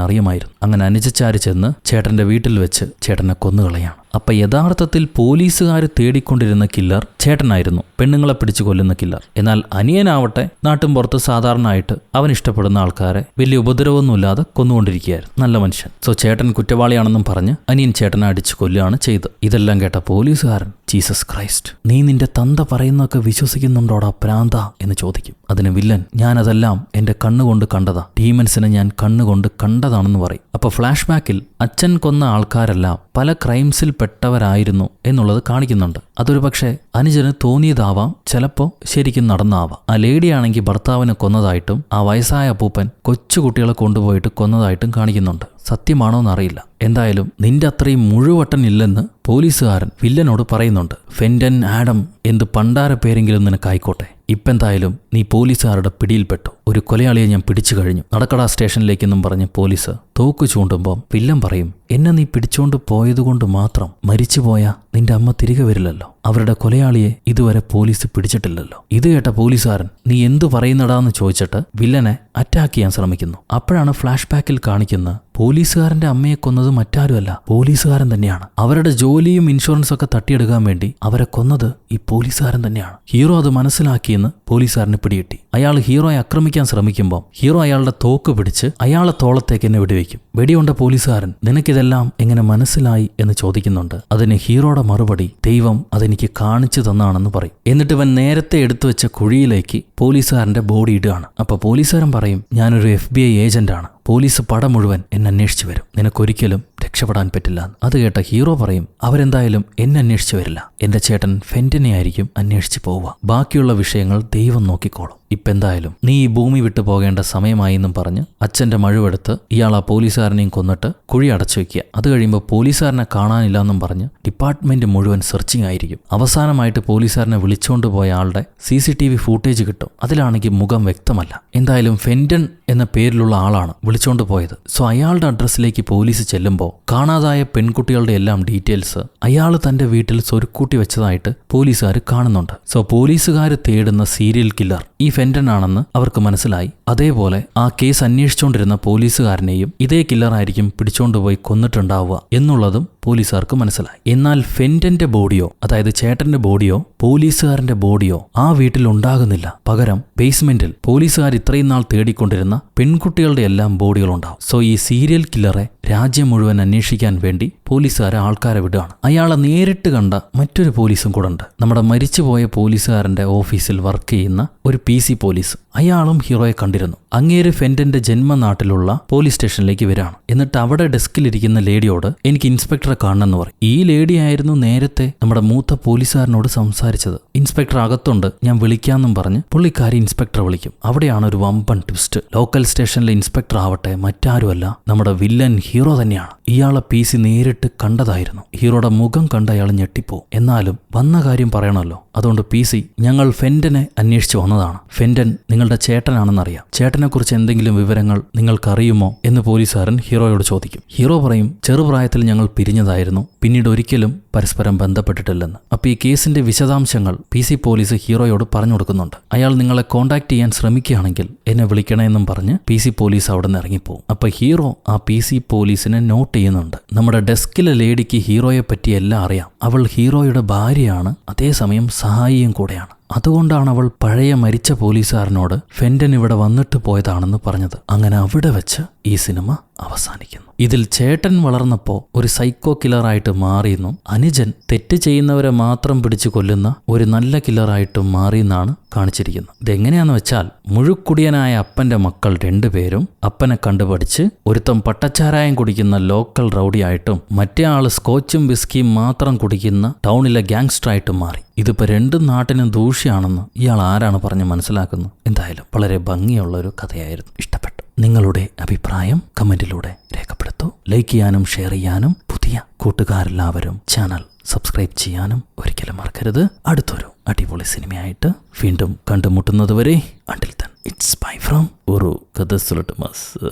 അറിയുമായിരുന്നു. അങ്ങനെ അനുജച്ചാരി ചെന്ന് ചേട്ടന്റെ വീട്ടിൽ വെച്ച് ചേട്ടനെ കൊന്നുകളയാണ്. അപ്പൊ യഥാർത്ഥത്തിൽ പോലീസുകാർ തേടിക്കൊണ്ടിരുന്ന കില്ലർ ചേട്ടനായിരുന്നു, പെണ്ണുങ്ങളെ പിടിച്ചു കൊല്ലുന്ന കില്ലർ. എന്നാൽ അനിയനാവട്ടെ നാട്ടും പുറത്ത് സാധാരണയായിട്ട് അവൻ ഇഷ്ടപ്പെടുന്ന ആൾക്കാരെ വലിയ ഉപദ്രവമൊന്നുമില്ലാതെ കൊന്നുകൊണ്ടിരിക്കുകയായിരുന്നു. നല്ല മനുഷ്യൻ. സോ ചേട്ടൻ കുറ്റവാളിയാണെന്നും പറഞ്ഞ് അനിയൻ ചേട്ടനെ അടിച്ചു കൊല്ലുകയാണ് ചെയ്തത്. ഇതെല്ലാം കേട്ട പോലീസുകാരൻ, ജീസസ് ക്രൈസ്റ്റ്, നീ നിന്റെ തന്ത പറയുന്നതൊക്കെ വിശ്വസിക്കുന്നുണ്ടോടാ പ്രാന്ത എന്ന് ചോദിക്കും. അതിന് വില്ലൻ, ഞാനതെല്ലാം എന്റെ കണ്ണുകൊണ്ട് കണ്ടതാ, ഡീമൻസിനെ ഞാൻ കണ്ണുകൊണ്ട് കണ്ടതാണെന്ന് പറയും. അപ്പൊ ഫ്ലാഷ് ബാക്കിൽ അച്ഛൻ കൊന്ന ആൾക്കാരെല്ലാം പല ക്രൈംസിൽ പെട്ടവരായിരുന്നു എന്നുള്ളത് കാണിക്കുന്നുണ്ട്. അതൊരു പക്ഷേ അനുജന് തോന്നിയതാവാം, ചിലപ്പോ ശരിക്കും നടന്നാവാം. ആ ലേഡിയാണെങ്കിൽ ഭർത്താവിനെ കൊന്നതായിട്ടും ആ വയസ്സായ അപ്പൂപ്പൻ കൊച്ചുകുട്ടികളെ കൊണ്ടുപോയിട്ട് കൊന്നതായിട്ടും കാണിക്കുന്നുണ്ട്. സത്യമാണോന്നറിയില്ല. എന്തായാലും നിന്റെ അത്രയും മുഴുവട്ടൻ ഇല്ലെന്ന് പോലീസുകാരൻ വില്ലനോട് പറയുന്നുണ്ട്. ഫെന്റൻ ആഡം എന്ത് പണ്ടാര പേരെങ്കിലും നിനക്കായിക്കോട്ടെ, ഇപ്പെന്തായാലും നീ പോലീസുകാരുടെ പിടിയിൽപ്പെട്ടു. ഒരു കൊലയാളിയെ ഞാൻ പിടിച്ചു കഴിഞ്ഞു, നടക്കടാ സ്റ്റേഷനിലേക്കെന്നും പറഞ്ഞ് പോലീസ് തോക്ക് ചൂണ്ടുമ്പോൾ വില്ലൻ പറയും, എന്നെ നീ പിടിച്ചോണ്ട് പോയതുകൊണ്ട് മാത്രം മരിച്ചുപോയ നിന്റെ അമ്മ തിരികെ വരില്ലല്ലോ. അവരുടെ കൊലയാളിയെ ഇതുവരെ പോലീസ് പിടിച്ചിട്ടില്ലല്ലോ. ഇത് കേട്ട പോലീസുകാരൻ, നീ എന്തു പറയുന്നടാന്ന് ചോദിച്ചിട്ട് വില്ലനെ അറ്റാക്ക് ചെയ്യാൻ ശ്രമിക്കുന്നു. അപ്പോഴാണ് ഫ്ലാഷ് ബാക്കിൽ കാണിക്കുന്ന പോലീസുകാരന്റെ അമ്മയെ കൊന്നത് മറ്റാരുമല്ല, പോലീസുകാരൻ തന്നെയാണ്. അവരുടെ ജോലിയും ഇൻഷുറൻസും ഒക്കെ തട്ടിയെടുക്കാൻ വേണ്ടി അവരെ കൊന്നത് ഈ പോലീസുകാരൻ തന്നെയാണ്. ഹീറോ അത് മനസ്സിലാക്കിയെന്ന് പോലീസുകാരന് പിടികിട്ടി. അയാൾ ഹീറോയെ ആക്രമിക്കാൻ ശ്രമിക്കുമ്പോൾ ഹീറോ അയാളുടെ തോക്ക് പിടിച്ച് അയാളെ തോളത്തേക്ക് എന്നെ വെടിവെക്കും. വെടിയുണ്ട പോലീസുകാരൻ, നിനക്കിതെല്ലാം എങ്ങനെ മനസ്സിലായി എന്ന് ചോദിക്കുന്നുണ്ട്. അതിന് ഹീറോയുടെ മറുപടി, ദൈവം അതെനിക്ക് കാണിച്ചു തന്നാണെന്ന് പറയും. എന്നിട്ട് ഇവൻ നേരത്തെ എടുത്തു വെച്ച കുഴിയിലേക്ക് പോലീസുകാരന്റെ ബോഡി ഇടുകയാണ്. അപ്പൊ പോലീസുകാരൻ പറയും, ഞാനൊരു FBI ഏജന്റാണ്, പോലീസ് പടം മുഴുവൻ എന്നെ അന്വേഷിച്ചു വരും, നിനക്കൊരിക്കലും രക്ഷപ്പെടാൻ പറ്റില്ല. അത് കേട്ട ഹീറോ പറയും, അവരെന്തായാലും എന്നെ അന്വേഷിച്ചു വരില്ല, എന്റെ ചേട്ടൻ ഫെന്റനെ ആയിരിക്കും അന്വേഷിച്ചു പോവുക, ബാക്കിയുള്ള വിഷയങ്ങൾ ദൈവം നോക്കിക്കോളും. ഇപ്പെന്തായാലും നീ ഈ ഭൂമി വിട്ടു പോകേണ്ട സമയമായി എന്നും പറഞ്ഞ് അച്ഛന്റെ മഴുവെടുത്ത് ഇയാൾ ആ പോലീസുകാരനെയും കൊന്നിട്ട് കുഴി അടച്ചു വെക്കുക. അത് കഴിയുമ്പോൾ പോലീസുകാരനെ കാണാനില്ല എന്നും പറഞ്ഞ് ഡിപ്പാർട്ട്മെന്റ് മുഴുവൻ സെർച്ചിങ് ആയിരിക്കും. അവസാനമായിട്ട് പോലീസുകാരനെ വിളിച്ചുകൊണ്ട് പോയ ആളുടെ CCTV ഫൂട്ടേജ് കിട്ടും. അതിലാണെങ്കിൽ മുഖം വ്യക്തമല്ല. എന്തായാലും ഫെന്റൻ എന്ന പേരിലുള്ള ആളാണ് വിളിച്ചോണ്ട് പോയത്. സോ അയാളുടെ അഡ്രസ്സിലേക്ക് പോലീസ് ചെല്ലുമ്പോൾ കാണാതായ പെൺകുട്ടികളുടെ എല്ലാം ഡീറ്റെയിൽസ് അയാൾ തന്റെ വീട്ടിൽ സ്വരുക്കൂട്ടി വെച്ചതായിട്ട് പോലീസുകാർ കാണുന്നുണ്ട്. സോ പോലീസുകാർ തേടുന്ന സീരിയൽ കില്ലർ ഈ ഫെന്റൻ ആണെന്ന് അവർക്ക് മനസ്സിലായി. അതേപോലെ ആ കേസ് അന്വേഷിച്ചുകൊണ്ടിരുന്ന പോലീസുകാരനെയും ഇതേ കില്ലറായിരിക്കും പിടിച്ചോണ്ടുപോയി കൊന്നിട്ടുണ്ടാവുക എന്നുള്ളതും പോലീസുകാർക്ക് മനസ്സിലായി. എന്നാൽ ഫെന്റന്റെ ബോഡിയോ, അതായത് ചേട്ടന്റെ ബോഡിയോ പോലീസുകാരന്റെ ബോഡിയോ ആ വീട്ടിൽ ഉണ്ടാകുന്നില്ല. പകരം ബേസ്മെന്റിൽ പോലീസുകാർ ഇത്രയും നാൾ തേടിക്കൊണ്ടിരുന്ന പെൺകുട്ടികളുടെ എല്ലാം ബോഡികളുണ്ടാവും. സോ ഈ സീരിയൽ കില്ലറെ രാജ്യം മുഴുവൻ അന്വേഷിക്കാൻ വേണ്ടി പോലീസുകാരെ ആൾക്കാരെ വിടുകയാണ്. അയാളെ നേരിട്ട് കണ്ട മറ്റൊരു പോലീസും കൂടെ ഉണ്ട്. നമ്മുടെ മരിച്ചുപോയ പോലീസുകാരന്റെ ഓഫീസിൽ വർക്ക് ചെയ്യുന്ന ഒരു PC പോലീസ്. അയാളും ഹീറോയെ കണ്ടിരുന്നു. അങ്ങേര് ഫെന്റന്റെ ജന്മനാട്ടിലുള്ള പോലീസ് സ്റ്റേഷനിലേക്ക് വരികയാണ്. എന്നിട്ട് അവിടെ ഡെസ്കിലിരിക്കുന്ന ലേഡിയോട് എനിക്ക് ഇൻസ്പെക്ടറെ കാണണമെന്ന് പറയും. ഈ ലേഡി ആയിരുന്നു നേരത്തെ നമ്മുടെ മൂത്ത പോലീസുകാരനോട് സംസാരിച്ചത്. ഇൻസ്പെക്ടർ അകത്തുണ്ട്, ഞാൻ വിളിക്കാമെന്നും പറഞ്ഞ് പുള്ളിക്കാരി ഇൻസ്പെക്ടറെ വിളിക്കും. അവിടെയാണ് ഒരു വമ്പൻ ട്വിസ്റ്റ്. ലോക്കൽ സ്റ്റേഷനിലെ ഇൻസ്പെക്ടർ ആവട്ടെ മറ്റാരുമല്ല, നമ്മുടെ വില്ലൻ ഹീറോ തന്നെയാണ്. ഇയാളെ PC നേരിട്ട് കണ്ടതായിരുന്നു. ഹീറോയുടെ മുഖം കണ്ട് അയാൾ ഞെട്ടിപ്പോവും. എന്നാലും വന്ന കാര്യം പറയണമല്ലോ, അതുകൊണ്ട് PC, ഞങ്ങൾ ഫെന്റനെ അന്വേഷിച്ച് വന്നതാണ്. ഫെന്റൻ നിങ്ങളുടെ ചേട്ടനാണെന്നറിയാം. ചേട്ടനെക്കുറിച്ച് എന്തെങ്കിലും വിവരങ്ങൾ നിങ്ങൾക്കറിയുമോ എന്ന് പോലീസുകാരൻ ഹീറോയോട് ചോദിക്കും. ഹീറോ പറയും, ചെറുപ്രായത്തിൽ ഞങ്ങൾ പിരിഞ്ഞതായിരുന്നു, പിന്നീട് ഒരിക്കലും പരസ്പരം ബന്ധപ്പെട്ടിട്ടില്ലെന്ന്. അപ്പൊ ഈ കേസിന്റെ വിശദാംശങ്ങൾ PC പോലീസ് ഹീറോയോട് പറഞ്ഞു കൊടുക്കുന്നുണ്ട്. അയാൾ നിങ്ങളെ കോണ്ടാക്ട് ചെയ്യാൻ ശ്രമിക്കുകയാണെങ്കിൽ എന്നെ വിളിക്കണമെന്നും പറഞ്ഞ് PC പോലീസ് അവിടെ നിന്ന് ഇറങ്ങിപ്പോവും. അപ്പൊ ഹീറോ ആ PC പോലീസിനെ നോട്ട് ചെയ്യുന്നുണ്ട്. നമ്മുടെ ഡെസ്കിലെ ലേഡിക്ക് ഹീറോയെ പറ്റി എല്ലാം അറിയാം. അവൾ ഹീറോയുടെ ഭാര്യയാണ്, അതേസമയം സഹായിയും കൂടെയാണ്. അതുകൊണ്ടാണ് അവൾ പഴയ മരിച്ച പോലീസുകാരനോട് ഫെന്റൻ ഇവിടെ വന്നിട്ട് പോയതാണെന്ന് പറഞ്ഞത്. അങ്ങനെ അവിടെ വെച്ച് ഈ സിനിമ അവസാനിക്കുന്നു. ഇതിൽ ചേട്ടൻ വളർന്നപ്പോൾ ഒരു സൈക്കോ കില്ലറായിട്ട് മാറിയെന്നും അനുജൻ തെറ്റ് ചെയ്യുന്നവരെ മാത്രം പിടിച്ചു കൊല്ലുന്ന ഒരു നല്ല കില്ലറായിട്ടും മാറിയെന്നാണ് കാണിച്ചിരിക്കുന്നത്. ഇതെങ്ങനെയാന്ന് വെച്ചാൽ, മുഴുക്കുടിയനായ അപ്പന്റെ മക്കൾ 2 പേരും അപ്പനെ കണ്ടുപഠിച്ച് ഒരുത്തം പട്ടച്ചാരായം കുടിക്കുന്ന ലോക്കൽ റൗഡിയായിട്ടും മറ്റേ ആള് സ്കോച്ചും വിസ്കിയും മാത്രം കുടിക്കുന്ന ടൗണിലെ ഗാങ്സ്റ്ററായിട്ടും മാറി. ഇതിപ്പോ 2 നാട്ടിനും ദൂഷ്യമാണെന്ന് ഇയാൾ ആരാണ് പറഞ്ഞ് മനസ്സിലാക്കുന്നത്? എന്തായാലും വളരെ ഭംഗിയുള്ള ഒരു കഥയായിരുന്നു. ഇഷ്ടപ്പെട്ടു. നിങ്ങളുടെ അഭിപ്രായം കമൻറ്റിലൂടെ രേഖപ്പെടുത്തൂ. ലൈക്ക് ചെയ്യാനും ഷെയർ ചെയ്യാനും പുതിയ കൂട്ടുകാരെല്ലാവരും ചാനൽ സബ്സ്ക്രൈബ് ചെയ്യാനും ഒരിക്കലും മറക്കരുത്. അടുത്തൊരു അടിപൊളി സിനിമയായിട്ട് വീണ്ടും കണ്ടുമുട്ടുന്നതുവരെ until then it's bye from ഒരു കഥ സുലട്ടുമാസ്.